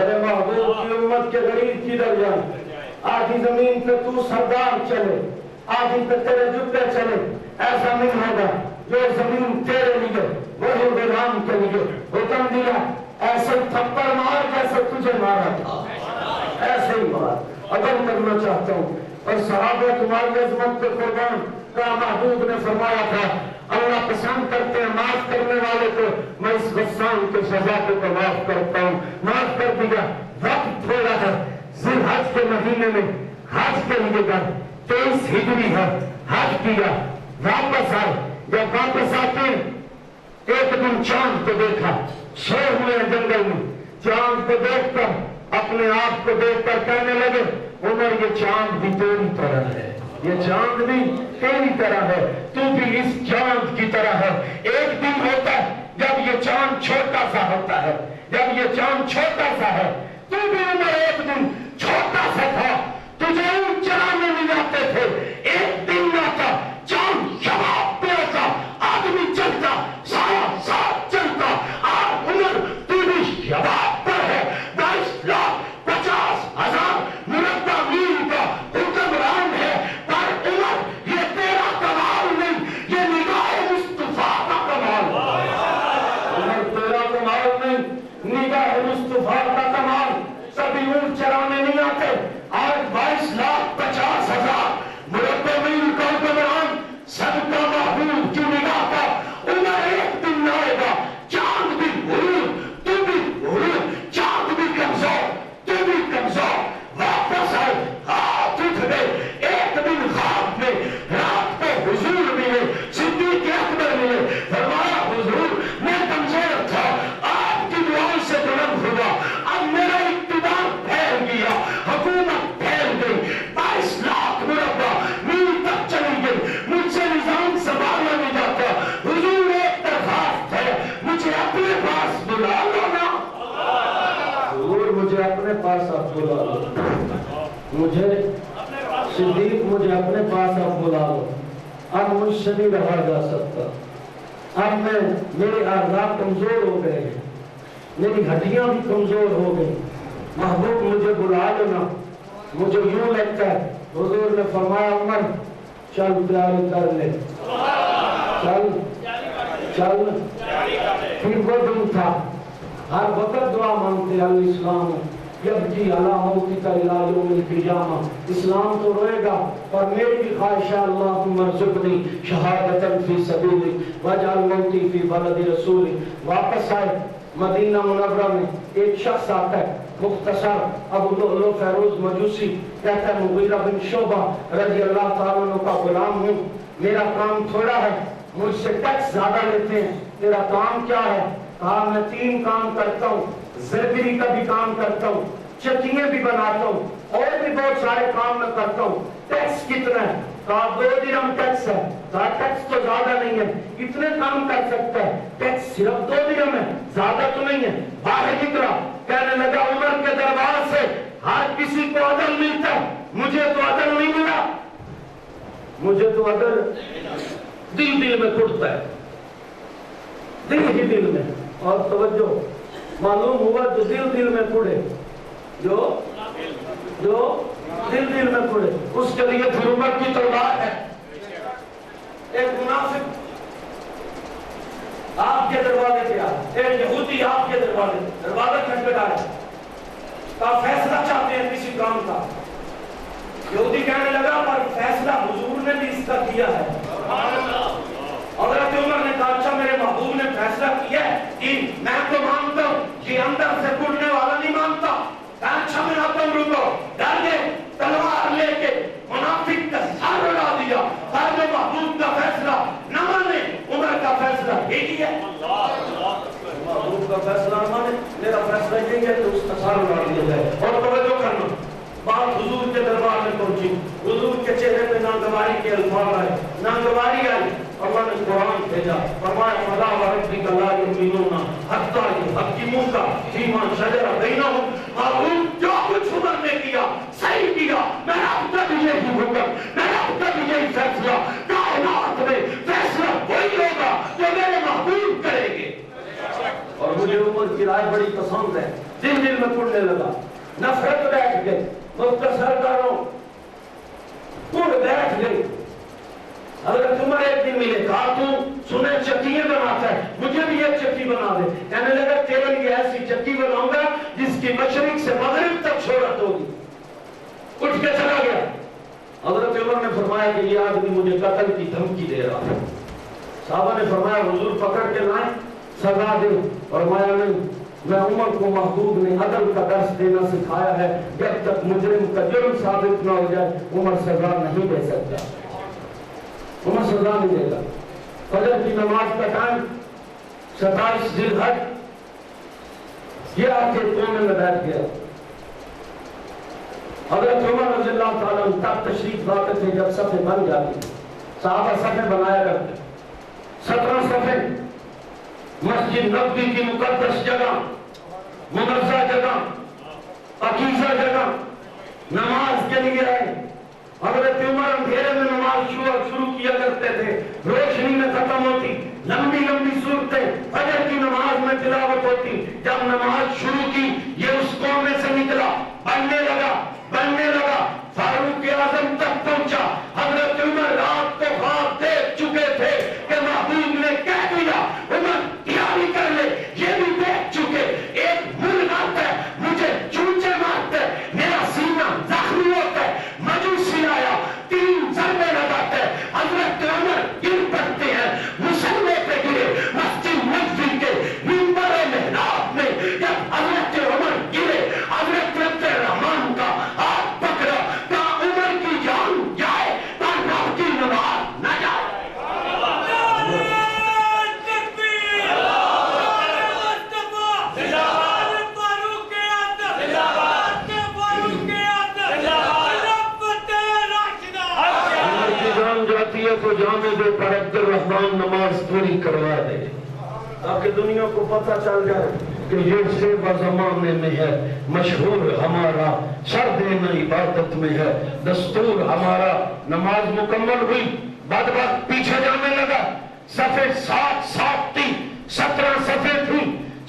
میرے محبوب کی امت کے غریب کدھر جائیں؟ آدھی زمین پہ تو سردار چلے، آدھی پہ تیرے جبے چلے، ایسا نہیں ہوگا۔ جو زمین تیرے لیے وہی غلام کے لیے حکم دیا، ایسے تھپڑ مار جیسے تجھے مارا تھا، ایسے ہی مار۔ عدل کرنا چاہتا ہوں، اور صحابہ تمہاری عظمت پہ قربان کا محبوب نے فرمایا تھا اللہ پسند کرتے ہیں معاف کرنے والے کو، میں اس غسان کے سزا کو معاف کرتا ہوں۔ معاف کر دیا، وقت تھوڑا ہے، ذی الحج کے مہینے میں حج کے لیے گئے، 23 ہجری ہے، حج کیا، واپس آئے۔ جب واپس آتے ہیں ایک دن چاند کو دیکھا، سوئے ہوئے ہیں جنگل میں، چاند کو دیکھ کر اپنے آپ کو دیکھ کر کہنے لگے عمر یہ چاند بھی تیری طرح ہے، یہ چاند بھی تیری طرح ہے، تو بھی اس چاند کی طرح ہے۔ ایک دن ہوتا ہے جب یہ چاند چھوٹا سا ہوتا ہے، جب یہ چاند چھوٹا سا ہے، تو بھی عمر ایک دن چھوٹا سا تھا، تجھے اون چرانے میں جاتے تھے، ایک دن آتا چاند شباب پہ آتا، آدمی چلتا، سارا ساتھ چلتا، اور عمر تو بھی شباب پر ہے، 22,50,000 مربع میل کا حکمران ہے، پر عمر یہ تیرا کمال نہیں، یہ نگاہ مصطفیٰ کا کمال ہے۔ عمر تیرا کمال نہیں، نگاہ مصطفیٰ کا کمال۔ سبھی اونٹ چرانے نہیں آتے، آج 22,50,000 مربع میل کا حکمران، سب کا محبوب کی نگاہ کا عمر ایک دن آئے گا، چاند بھی غرور، تو بھی غرور، چاند بھی کمزور، تو بھی کمزور، واپس آئے، ہاتھ اٹھ گئے۔ ایک دن خواب میں رات کو حضور ملے، صدیق اکبر ملے، فرمایا حضور میں کمزور تھا، آپ کی دعاؤں سے بلند ہوا، اب میرا اقتدار پھیل گیا، حکومت پھیل گئی، 22 لاکھ مربع میل تک چلی گئی، مجھ سے نظام سنبھالا نہیں جاتا، حضور ایک درخواست ہے مجھے اپنے پاس بلا لو نا، حضور مجھے اپنے پاس آپ بلا لو، مجھے صدیق مجھے اپنے پاس آپ بلا لو، اب مجھ سے نہیں رہا جا سکتا، اب میرے اعضاء کمزور ہو گئے ہیں، میری ہڈیاں بھی کمزور ہو گئی، محبوب مجھے بلا لو نا۔ مجھے یوں لگتا ہے حضور نے فرمایا عمر چل پیاری کر لے، چل چل۔ پھر وہ دن تھا، ہر وقت دعا مانگتے الاسلام یبکی علی موتک الی یوم القیامہ، اسلام تو روئے گا، اور میری بھی خواہش ہے اللہم ارزقنی شہادۃ فی سبیلک واجعل موتی فی بلد رسولک۔ واپس آئے مدینہ منورہ میں، ایک شخص آتا ہے مختصر، ابو لؤلؤ فیروز مجوسی، کہتا ہے مغیرہ بن شعبہ رضی اللہ تعالیٰ عنہ کا غلام ہوں، میرا کام تھوڑا ہے، مجھ سے ٹیکس زیادہ لیتے ہیں، تیرا کام کیا ہے؟ کہا میں 3 کام کرتا ہوں، زرگری کا بھی کام کرتا ہوں، چکیاں بھی بناتا ہوں، اور بھی بہت سارے کام میں کرتا ہوں، ٹیکس کتنا ہے؟ کہا 2 درہم ٹیکس ہے، کہا ٹیکس تو زیادہ نہیں ہے، کتنے کام کر سکتا ہے؟ ٹیکس صرف 2 درہم ہے، زیادہ تو نہیں ہے۔ باہر نکلا، کہنے لگا عمر کے دربار سے ہر کسی کو عدل ملتا ہے، مجھے تو عدل نہیں ملا، مجھے تو عدل دل میں کھٹتا ہے، دل ہی دل میں۔ اور توجہ، معلوم ہوا جو دل میں کھڑے، جو دل میں کھڑے، اس کے لیے پھر عمر کی تلوار ہے۔ ایک منافق آپ کے دروازے پہ آئے، ایک یہودی آپ کے دروازے کھٹکھٹائے، کہا فیصلہ چاہتے ہیں کسی کام کا۔ یہودی کہنے لگا پر فیصلہ حضور نے بھی اس کا کیا ہے۔ حضرت عمر نے کہا اچھا میرے محبوب نے فیصلہ کیا ہے، میں تو مانتا ہوں، یہ اندر سے گڑنے والا نہیں مانتا۔ اچھا میرا تم رکو، ڈر گئے، تلوار لے کے منافق کا سر اڑا دیا۔ ہر جو محبوب کا فیصلہ نہ مانے، عمر کا فیصلہ یہی ہے، محبوب کا فیصلہ نہ مانے، میرا فیصلہ یہی ہے تو اس کا سر اڑا دیا جائے۔ اور توجہ کرنا، بات حضور کے دربار میں پہنچی، حضور کے چہرے پہ ناگواری کے الفاظ آئے، ناگواری آئی، اللہ نے قرآن بھیجا، فرمایا فلا وربک لا یؤمنون حتی یحکموک فیما شجر اٹھنے لگا، نفرت بیٹھ گئی، مختصر کرو اٹھ بیٹھ گئی۔ حضرت عمر ایک دن ملے، کہا تو سنے چکیاں بناتا ہے، مجھے بھی ایک چکی بنا دے۔ کہنے لگا تیرے لیے ایسی چکی بناؤں گا جس کی مشرق سے مغرب تک شہرت ہوگی۔ اٹھ کے چلا گیا۔ حضرت عمر نے فرمایا کہ یہ آدمی مجھے قتل کی دھمکی دے رہا ہے۔ صحابہ نے فرمایا حضور پکڑ کے لائیں، سزا دے۔ فرمایا نہیں، میں عمر کو محبوب نے عدل کا درس دینا سکھایا ہے، جب تک مجرم کا جرم ثابت نہ ہو جائے عمر سزا نہیں دے سکتا، عمر سزا نہیں دے گا۔ فجر کی نماز کا ٹائم 27 ذی الحج، یہ آ کے کونے میں بیٹھ گیا۔ حضرت عمر رضی اللہ تعالیٰ عنہ تب تشریف لاتے تھے جب صفیں بن جاتی، صحابہ صفیں بنایا کرتے، 17 صفیں، مسجد نبوی کی مقدس جگہ، منزہ جگہ، پاکیزہ جگہ، نماز کے لیے آئے۔ حضرت عمر اندھیرے میں نماز شروع کیا کرتے تھے، روشنی میں ختم ہوتی، لمبی لمبی صورتیں، فجر کی نماز میں تلاوت ہوتی۔ جب نماز شروع کی، یہ اس قوم میں سے نکلا، بننے لگا، فاروق اعظم تک پہنچا۔ حضرت عمر رات کو خواب دیکھ چکے تھے کہ محبوب نے کہہ دیا عمر تیاری کر لے، یہ بھی دیکھ چکے ایک مرغ آتا ہے مجھے چونچے مارتا ہے، میرا سینہ زخمی ہوتا ہے، مجوسی آیا 3 ضربے لگاتا ہے، حضرت عمر گر پڑتے ہیں، مسلے پہ گرے۔ مسجد نبوی کے منبر محراب میں جب حضرت عمر گرے، حضرت الرحمن کا ہاتھ پکڑا، کہا عمر کی جان جائے پر رب کی نماز نہ جائے۔ کو جانے دے پر عبد الرحمن نماز پوری کروا دے، تاکہ دنیا کو پتہ چل جائے کہ یہ شیبہ زمانے میں ہے، مشہور ہمارا، سر دینا عبادت میں ہے، دستور ہمارا۔ نماز مکمل ہوئی، بدبخت پیچھے جانے لگا، صفیں 7 تھی، 17 صفیں تھی،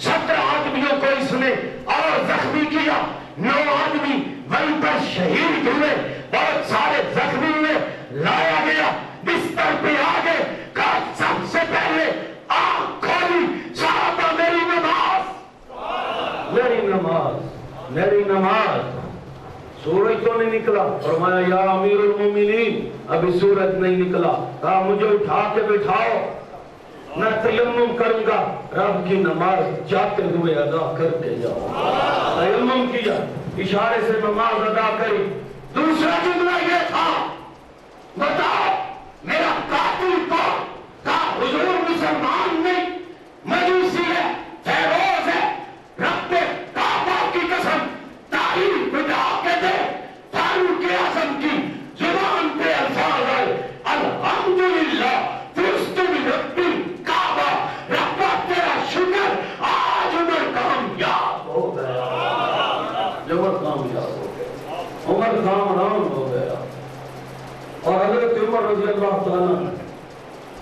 17 آدمیوں کو اس نے اور زخمی کیا، 9 آدمی وہیں پر شہید ہوئے، بہت سارے زخمی ہوئے، لایا گیا، بستر پہ آگے، کہا سب سے پہلے آنکھ کھولی، صحابہ میری نماز، میری نماز، میری نماز۔ سورج تو نہیں نکلا، فرمایا یا امیر المومنین، ابھی سورج نہیں نکلا، کہا مجھے اٹھا کے بٹھاؤ، میں تیمم کروں گا، رب کی نماز جاتے ہوئے ادا کر کے جاؤ۔ تیمم کیا، اشارے سے نماز ادا کری۔ دوسرا جملہ یہ تھا، بتاؤ میرا قاتل کون؟ کہا حضور مسلمان نہیں، مجوسی ہے، فیروز ہے، رب کعبہ کی قسم تاریخ بتا کے دے۔ فاروق اعظم کی زبان پہ الفاظ آئے، الحمدللہ فزت برب الکعبہ، ربا تیرا شکر، آج عمر کامیاب ہو گیا، عمر کامیاب ہو گیا، عمر کامران ہو گیا۔ اور حضرت عمر رضی اللہ تعالیٰ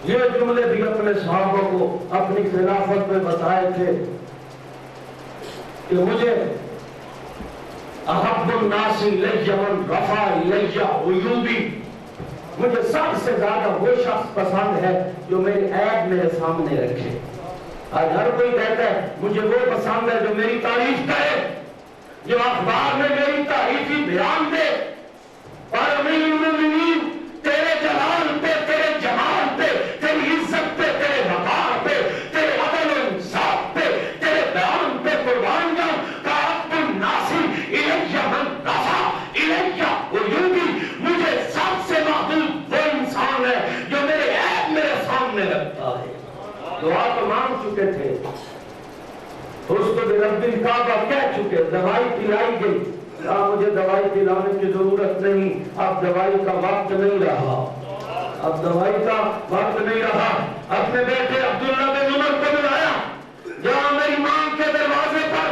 یہ جملے بھی اپنے صحابہ کو اپنی خلافت میں بتائے تھے کہ مجھے احب الناس الی من رفع الی عیوبی، مجھے سب سے زیادہ وہ شخص پسند ہے جو میرے عیب میرے سامنے رکھے۔ آج ہر کوئی کہتا ہے مجھے وہ پسند ہے جو میری تعریف کرے، جو اخبار میں میری تعریفی بیان دے۔ اور امیر المومنین تیرے جلال پہ، تیرے جمال پہ، تیری عزت پہ، تیرے وقار پہ، تیرے عدل و انصاف پہ، تیرے بیان پہ قربان جاؤں۔ کعب الناصر الیہ من رفع الیہ عیوبی، مجھے سب سے محبوب وہ انسان ہے جو میرے عیب میرے سامنے رکھتا ہے۔ دعا تو مانگ چکے تھے، اس کو برب الکعبہ کہہ چکے، دوائی پلائی گئی، مجھے دوائی پلانے کی ضرورت نہیں، اب دوائی کا وقت نہیں رہا، اب دوائی کا وقت نہیں رہا۔ اپنے بیٹے عبداللہ بن عمر کو بلایا، جہاں میری ماں کے دروازے پر،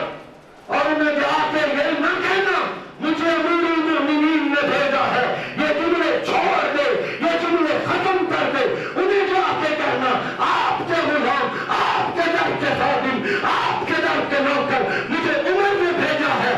اور انہیں جا کے یہ نہ کہنا مجھے امیر المومنین نے بھیجا ہے، یہ جملے چھوڑ دے، یہ جملے ختم کر دے، انہیں جا کے کہنا آپ کے غلام، آپ کے در کے خادم، آپ کے در کے نوکر، مجھے عمر نے بھیجا ہے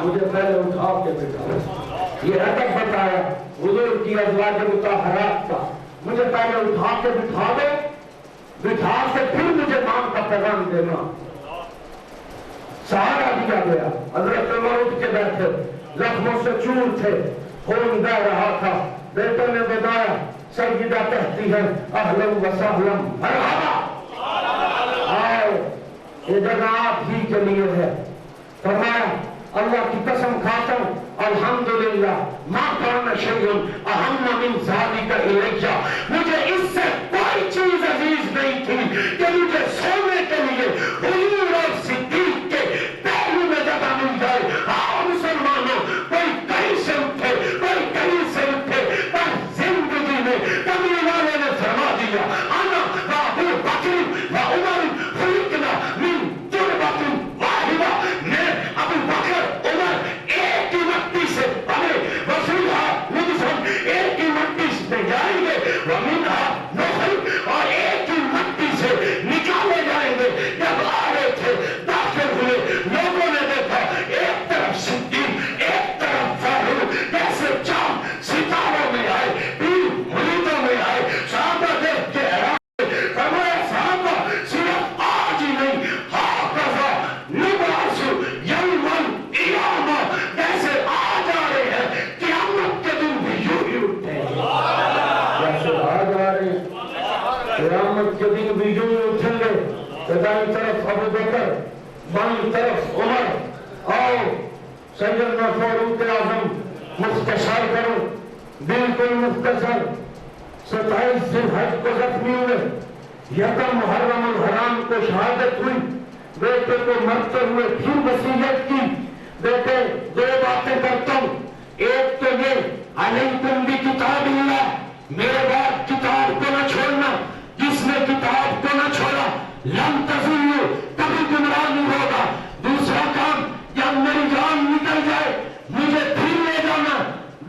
مجھے پہلے اٹھا کے بٹھاؤ. یہ ادب بتایا حضور کی ازواج مطہرات کا. مجھے پہلے اٹھا کے بٹھا دو, بٹھا کے پھر مجھے ماں کا پیغام دینا. سہارا دیا گیا. حضرت عمر اٹھ کے بیٹھے, زخموں سے چور تھے, خون بہ رہا تھا. بیٹے نے بتایا سیدہ کہتی ہے اہلم و سہلم مرحبا, آؤ یہ جگہ آپ ہی کے لیے ہے. فرمایا اللہ کی قسم کھاتا ہوں الحمدللہ ما کان شیء اہم من ذالک الیہ, مجھے اس سے کوئی چیز عزیز نہیں تھی کہ مجھے سونے کے لیے حضور اور صدیق کے پہلو میں جگہ مل جائے. آؤ مسلمانوں, کوئی کہیں سے اٹھے کوئی کہیں سے اٹھے, پر زندگی میں کبھی والے نے فرما دیا انا و ابو بکر و عمر خلقنا من تربۃ واحدہ, میں ابو بکر عمر ایک ہی مٹی سے ہمیں وسیلہ نجسم ایک ہی مٹی سے جائیں گے, ومنہا نخرج اور ایک ہی مٹی سے نکالے جائیں گے. جب آ رہے تھے داخل ہوئے, لوگوں نے دیکھا ایک طرف صدیق ایک طرف فاروق, کیسے چاند ستاروں میں آئے, پیر مریدوں میں آئے. صحابہ دیکھ کے حیران ہوئے. فرمایا صحابہ صرف آج ہی نہیں, ہاکذا نبعث یوم القیامہ, کیسے آج آ رہے ہیں قیامت کے دن بھی یوں ہی اٹھتے ہیں. کیسے آج آ رہے ہیں قیامت کے دن بھی یوں ہی اٹھیں گے. دائیں طرف ابو بکر, بائیں طرف عمر. آؤ سیدنا فاروق اعظم, مختصر کرو, بالکل مختصر. 27 ذی الحج کو زخمی ہوئے, یکم محرم الحرام کو شہادت ہوئی. بیٹے کو مرتے ہوئے پھر وصیت کی, بیٹے دو باتیں کرتا ہوں, ایک تو یہ علیکم بکتاب اللہ, میرے بعد کتاب کو نہ چھوڑنا, جس نے کتاب کو نہ چھوڑا لن تضلوا, کبھی گمراہ نہیں ہوگا. دوسرا کام, جب میری جان نکل جائے مجھے پھر لے جانا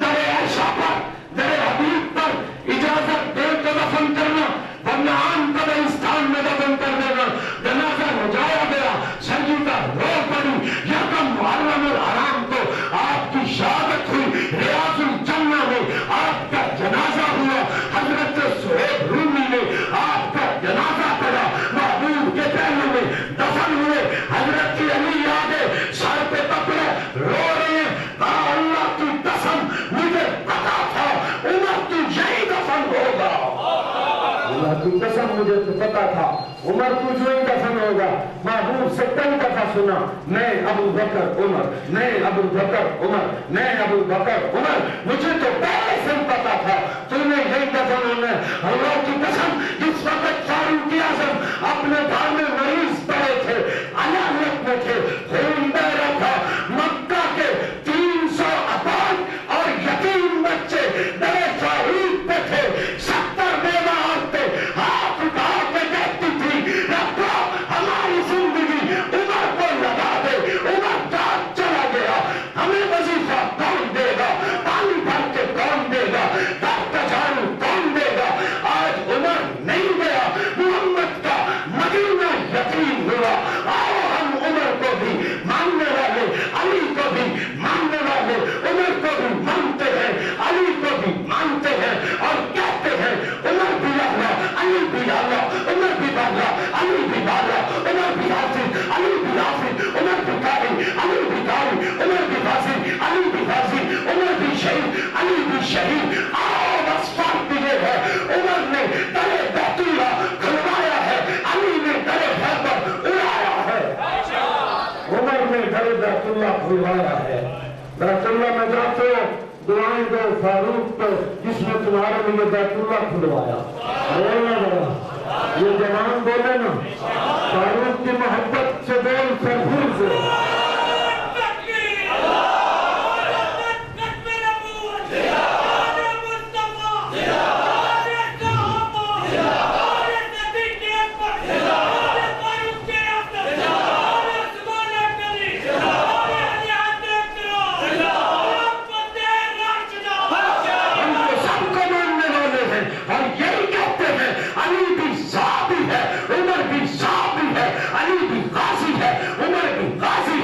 در عائشہ پر, در حبیب پر, اجازت دے کے دفن کرنا, ورنہ عام قبرستان میں دفن کر دینا. جنازہ رجایا گیا, سیدہ رو پڑی. یکم محرم الحرام کو آپ کی شہادت ہوئی, ریاض الجنہ میں آپ کا جنازہ ہوا. حضرت صہیب رومی نے آپ کا جنازہ پڑھا, محبوب کے پہلو میں دفن ہوئے. حضرت علی آگے سر پہ کپڑے رو رہے ہیں. کہا اللہ کی قسم مجھے پتا تھا عمر تو یہی دفن ہوگا. اللہ کی قسم مجھے تو پتا تھا عمر تو یہی دفن ہوگا. محبوب سے کئی دفعہ سنا میں ابو بکر عمر, میں ابو بکر عمر, میں ابو بکر عمر. مجھے تو پہلے سے پتا تھا تمہیں یہی دفن ہونا ہے. اللہ کی قسم جس وقت فاروق اعظم اپنے گھر میں مریض پڑے تھے, علامت میں تھے, خون بہ رہا تھا, مکہ کے 300 افراد اور یتیم بچے در فاروق پہ تھے. 70 بیوہ عورتیں ہاتھ اٹھا کے کہتی تھی ربا ہماری زندگی عمر کو لگا دے, عمر جان چلا گیا, ہمیں وظیفہ کون دے گا, پانی بھر کے کون دے گا, گھر کا جھاڑو کون دے گا. آج عمر نہیں گیا, محمد کا مدینہ یتیم ہوا. آؤ ہم عمر کو بھی ماننے والے, علی کو بھی ماننے والے, عمر کو بھی مانتے ہیں, علی کو بھی مانتے ہیں, اور کہتے ہیں عمر بھی اعلیٰ, علی بھی اعلیٰ, عمر بھی بالا, علی بھی بالا, عمر بھی حافظ, علی بھی حافظ, عمر بھی قاری, علی بھی قاری, عمر بھی غازی, علی بھی غازی, عمر بھی شہید, علی بھی شہید. آؤ بس فرق یہ ہے عمر نے در بیت اللہ کھلوایا ہے, علی نے در خیبر اڑایا ہے. عمر نے در بیت اللہ کھلوایا ہے. بیت اللہ میں جاتے ہو دعائیں دو فاروق پر جس نے تمہارے لیے بیت اللہ کھلوایا. بولنا بڑا, یہ جوان بولے نا, فاروق کی محبت سے بول سرخور سے. علی بھی غازی ہے, عمر بھی غازی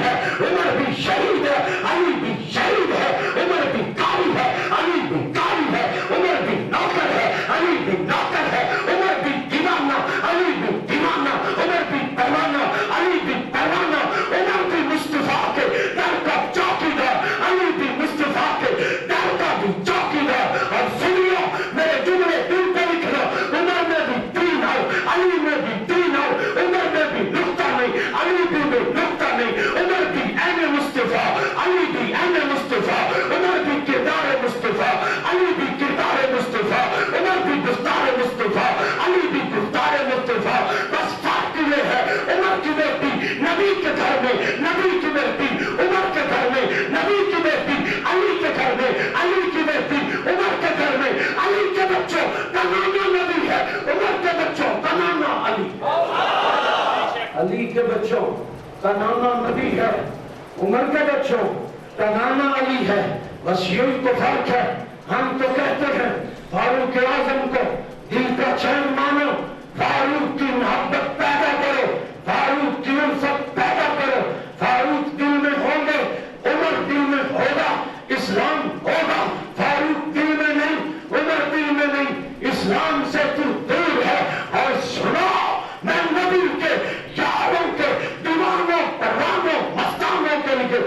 کا نانا نبی ہے، عمر کے بچوں کا نانا علی ہے، بس یہی تو فرق ہے۔ ہم تو کہتے ہیں فاروق اعظم کو دل کا چین مانو، فاروق کی محبت پیدا کرو، فاروق کی الفت پیدا کرو، فاروق دل میں ہوں گے، عمر دل میں ہوگا، اسلام ہوگا۔ فاروق دل میں نہیں، عمر دل میں نہیں، اسلام سے تو دور ہے۔ اور سنو، میں نبی کے یاروں کے دیوانوں پروانوں مستانوں کے لیے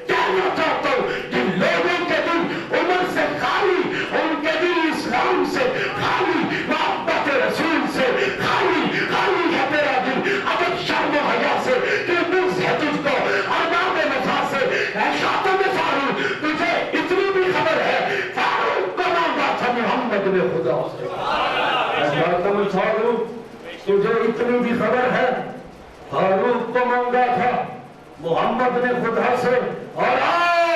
کہنا چاہتا ہوں کہ لوگوں کے دل عمر سے خالی، ان کے دل اسلام سے خالی، محبت رسول سے خالی، خالی ہے تیرا دل ادب شرم و حیا سے، کہ بغض ہے تجھ کو آداب وفا سے۔ اے خاتم فاروق، تجھے اتنی بھی خبر ہے فاروق کو مانگا تھا محمد نے خدا سے۔ اے خاتم فاروق، تجھے اتنی بھی خبر ہے فاروق کو مانگا تھا محمد نے خدا سے۔ اور آؤ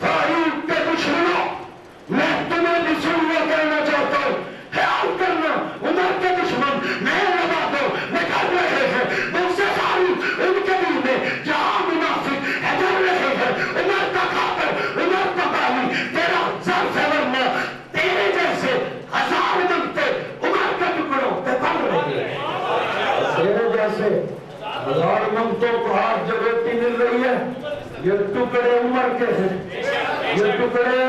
فاروق کے دشمنوں، میں تمہیں بھی سننا کہنا چاہتا ہوں، خیال کرنا عمر کے دشمن میں لگا دو نکل رہے ہیں مجھ سے فاروق، ان کے دل میں جہاں منافق ادھر رہے ہیں، عمر کا خاطر، عمر کا بالی، تیرا ظرف ہے، ورنہ تیرے جیسے ہزار منتے عمر کے ٹکڑوں پہ بن رہے ہیں، تیرے جیسے ہزار منتوں کو ہاتھ جگہتی مل رہی ہے۔ یہ ٹکڑے عمر کے ہیں، یہ ٹکڑے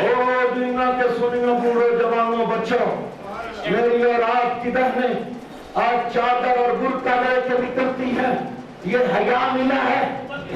او دنیا کے سنیوں بوڑھے جوانوں بچوں، میری اور آپ کی بہنیں آج چادر اور برقع لے کے نکلتی ہیں، یہ حیا ملا ہے،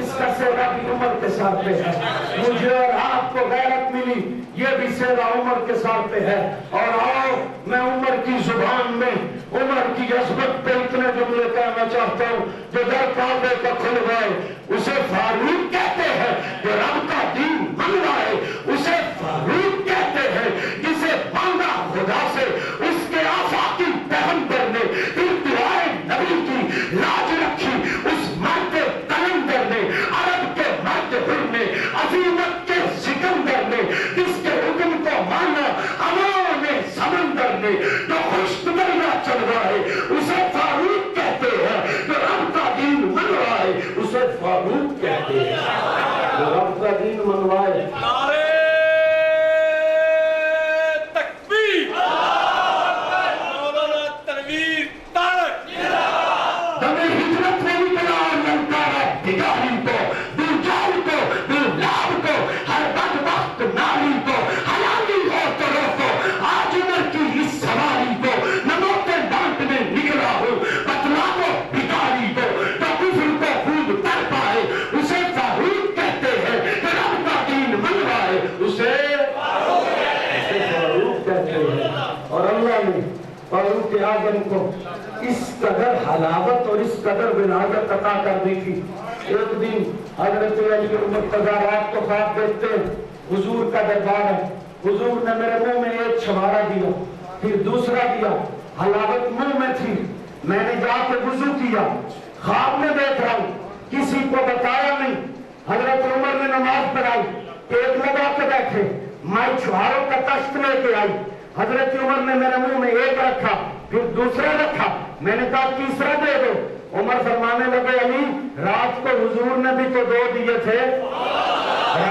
اس کا سیرا بھی عمر کے ساتھ پہ ہے۔ مجھے اور آپ کو غیرت ملی، یہ بھی سیرا عمر کے ساتھ پہ ہے۔ اور آؤ میں عمر کی زبان میں عمر کی عظمت پہ اتنے جملے کہنا چاہتا ہوں جو در کعبے کا کھل گئے۔ اسے فاروق کہتے ہیں جو رب کا دین منوائے، اسے فاروق کہتے ہیں جسے مانگا خدا سے، اس کے آفاقی پیغمبر نے ابتدائے نبی کی لاج رکھی، اس مرد کلندر نے، عرب کے مرد حر نے، عظیمت کے سکندر نے، جس کے حکم کو مانا امان سمندر نے، جو خشک دریا چل رہا ہے اسے فاروق کہتے ہیں، جو رب کا دین منوائے اسے فاروق کہتے ہیں، جو رب کا دین منوائے۔ نعرے تکبیر، مولانا تنویر تارک، ہمیں ہجرت میں نکلا اور للکارا بگاڑی کو، دوجال کو، دولاب کو، ہر بدبخت ناری کو، حلالی اور طرح کو، آج عمر کی اس سواری کو، نموتے ڈانٹ میں نکلا ہوں، بتلا کو بگاڑی کو، جو کفر کو خود کر پائے، اسے فاروق کہتے ہیں، کہ رب کا دین منوائے، اسے فاروق کہتے ہیں۔ اور اللہ نے فاروق اعظم کو اس قدر حلاوت اور اس قدر ولادت عطا کر دی تھی۔ ایک دن حضرت علی المرتضیٰ رات کو خواب دیکھتے، حضور کا دربار ہے، حضور نے میرے منہ میں ایک چھوارا دیا، پھر دوسرا دیا، حلاوت منہ میں تھی، میں نے جا کے وضو کیا، خواب میں دیکھ رہا ہوں، کسی کو بتایا نہیں۔ حضرت عمر نے نماز پڑھائی، ایک لگا کے بیٹھے، میں چھواروں کا تشت لے کے آئی، حضرت عمر نے میرے منہ میں ایک رکھا، پھر دوسرا رکھا، میں نے کہا تیسرا دے دو۔ عمر فرمانے لگے علی رات کو حضور نے بھی تو 2 دیے تھے،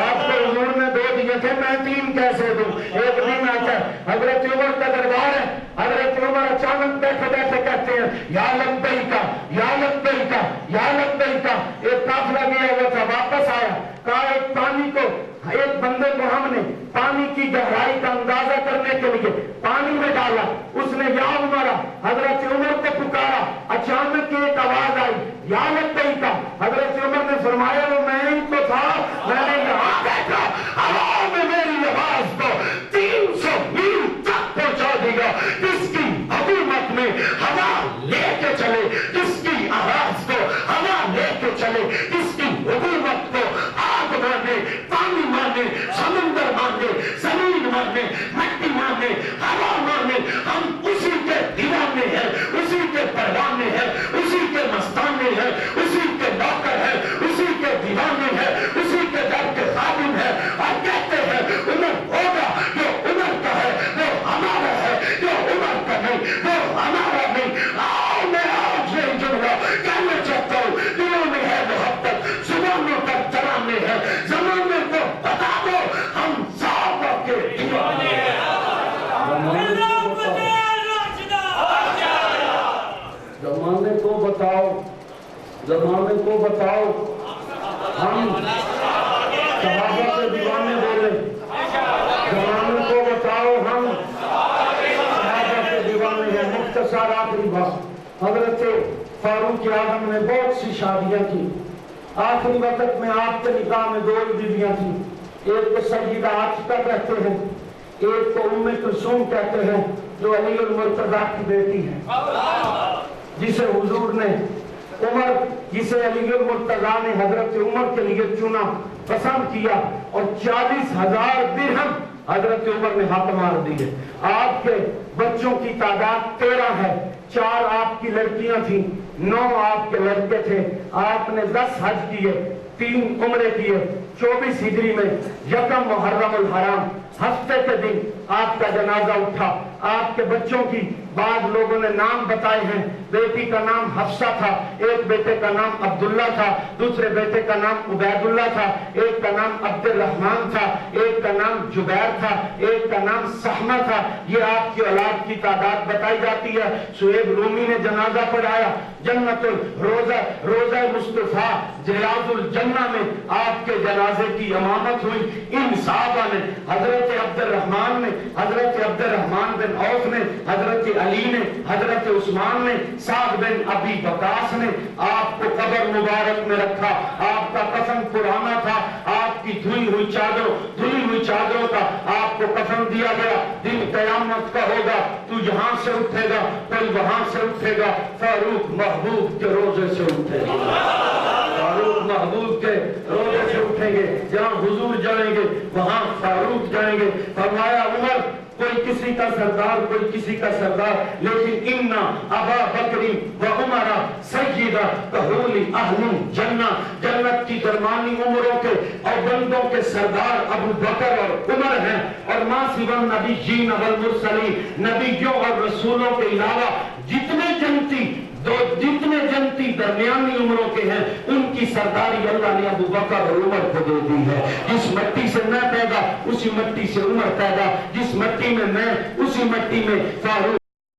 رات کو حضور نے 2 دیے تھے، میں 3 کیسے دوں؟ ایک دن آتا ہے، حضرت عمر کا دربار ہے، حضرت عمر اچانک بیٹھے بیٹھے کہتے ہیں یا لبیکا یا لبیکا یا لبیکا۔ ایک قافلہ گیا ہوا تھا، واپس آیا، کہا ایک پانی کو، ایک بندے کو ہم نے پانی کی گہرائی کا اندازہ کرنے کے لیے پانی میں ڈالا، اس نے یا عمر، حضرت عمر کو پکارا، اچانک ایک آواز آئی یا لبیکا۔ حضرت عمر نے فرمایا وہ میں ہی تو تھا، میں نے یہاں بیٹھا، ہوا میں میری آواز کو 300 میل تک پہنچا دیا، جس کی حکومت میں ہوا لے کے چلے، جس کی آواز کو ہوا لے کے چلے، جس کی حکومت کو آگ مانے، پانی مانے، سمندر مانے، زمین مانے، مٹی مانے، ہوا مانے، ہم اسی کے دیوانے ہیں، اسی کے پروانے ہیں، اسی کے مستانے ہیں، اسی کے نوکر ہیں، اسی کے دیوانے ہیں، اسی کے در کے خادم ہیں۔ اور زمانے کو بتاؤ ہم صحابہ کے دیوانے بولے، زمانے کو بتاؤ ہم صحابہ کے دیوانے ہیں۔ مختصر آخری بات، حضرت فاروق اعظم نے بہت سی شادیاں کی، آخری وقت میں آپ کے نکاح میں 2 بیویاں تھیں، ایک کو سیدہ عاتقہ کہتے ہیں، ایک کو ام کلثوم کہتے ہیں جو علی المرتضیٰ کی بیٹی ہے، جسے حضور نے جسے علی المرتضیٰ نے حضرت عمر کے لیے چنا، پسند کیا، اور 40,000 درہم حضرت عمر نے ہاتھ مار دیے۔ آپ کے بچوں کی تعداد 13 ہے، 4 آپ کی لڑکیاں تھیں، 9 آپ کے لڑکے تھے۔ آپ نے 10 حج کیے، 3 عمرے کیے۔ 24 ہجری میں یکم محرم الحرام ہفتے کے دن آپ کا جنازہ اٹھا۔ آپ کے بچوں کی بعض لوگوں نے نام بتائے ہیں، بیٹی کا نام حفصہ تھا، ایک بیٹے کا نام عبداللہ تھا، دوسرے بیٹے کا نام عبید اللہ تھا، ایک کا نام عبد الرحمن تھا، ایک کا نام جبیر تھا، ایک کا نام سحمہ تھا۔ یہ آپ کی اولاد کی تعداد بتائی جاتی ہے۔ سہیب رومی نے جنازہ پڑھایا۔ جنت روضہ مصطفیٰ ریاض الجنہ میں آپ کے جنازے کی امامت ہوئی۔ ان صحابہ نے، حضرت عبد الرحمن نے، حضرت عبد الرحمن بن عوف نے، حضرت علی نے، حضرت عثمان نے، سعد بن ابی وقاص نے آپ کو قبر مبارک میں رکھا۔ آپ کا کفن پرانا تھا، آپ کی دھلی ہوئی چادروں کا آپ کو کفن دیا گیا۔ دن قیامت کا ہوگا، تو یہاں سے اٹھے گا، کوئی وہاں سے اٹھے گا، فاروق محبوب کے روزے سے اٹھے گا، فاروق محبوب کے روزے سے اٹھیں گے۔ جہاں حضور جائیں گے وہاں فاروق جائیں گے۔ فرمایا عمر کوئی کسی کا سردار، کوئی کسی کا سردار، لیکن انا ابا بکری و عمر سیدہ کہول اہل جنہ، جنت کی درمیانی عمروں کے اور بندوں کے سردار ابو بکر اور عمر ہیں۔ اور ما سوى النبیین والمرسلین، نبیوں اور رسولوں کے علاوہ جتنے جنتی درمیانی عمروں کے ہیں، ان کی سرداری اللہ نے ابو بکر اور عمر کو دے دی ہے۔ جس مٹی سے میں پیدا اسی مٹی سے عمر پیدا، جس مٹی میں میں اسی مٹی میں فاروق۔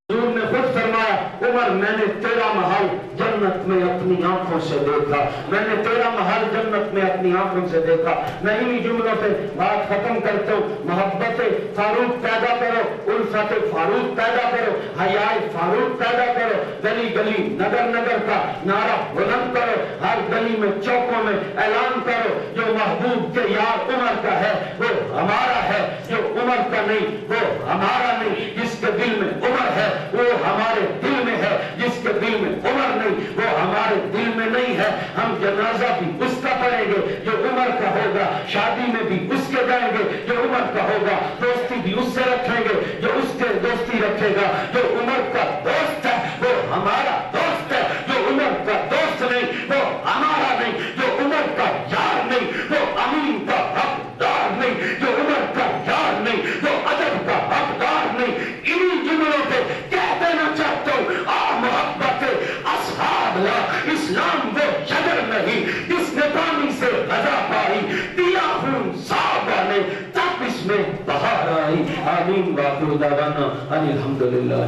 حضور نے خود فرمایا عمر میں نے تیرا محل جنت میں اپنی آنکھوں سے دیکھا، میں نے تیرا محل جنت میں اپنی آنکھوں سے دیکھا۔ میں انہی جملوں پہ بات ختم کرتا ہوں۔ محبت فاروق پیدا کرو، الفت فاروق پیدا کرو، حیاء فاروق پیدا کرو، گلی گلی نگر نگر کا نعرہ بلند کرو، ہر گلی میں چوکوں میں اعلان کرو جو محبوب کے یار عمر کا ہے وہ ہمارا ہے، جو عمر کا نہیں وہ ہمارا نہیں۔ جس کے دل میں عمر ہے وہ ہمارے دل میں ہے، جس کے دل میں عمر نہیں وہ ہمارے دل میں نہیں ہے۔ ہم جنازہ بھی اس کا پڑھیں گے جو عمر کا ہوگا، شادی میں بھی اس کے جائیں گے جو عمر کا ہوگا، دوستی بھی اس سے رکھیں گے جو اس کے دوستی رکھے گا۔ جو عمر کا دوست ہے وہ ہمارا دوست ہے، جو عمر کا دوست نہیں وہ ہمارا نہیں، جو عمر کا یار نہیں وہ امین کا حقدار نہیں، جو عمر کا یار نہیں وہ ادب کا حقدار نہیں۔ انہی جملوں پہ کہہ دینا چاہتا ہوں محبت اصحاب لا، اسلام وہ شجر نہیں جس نے پانی سے غذا پائی، دیا خون صحابہ نے تب اس میں بہار آئی۔ آمین۔ وآخر دعوانا ان الحمدللہ۔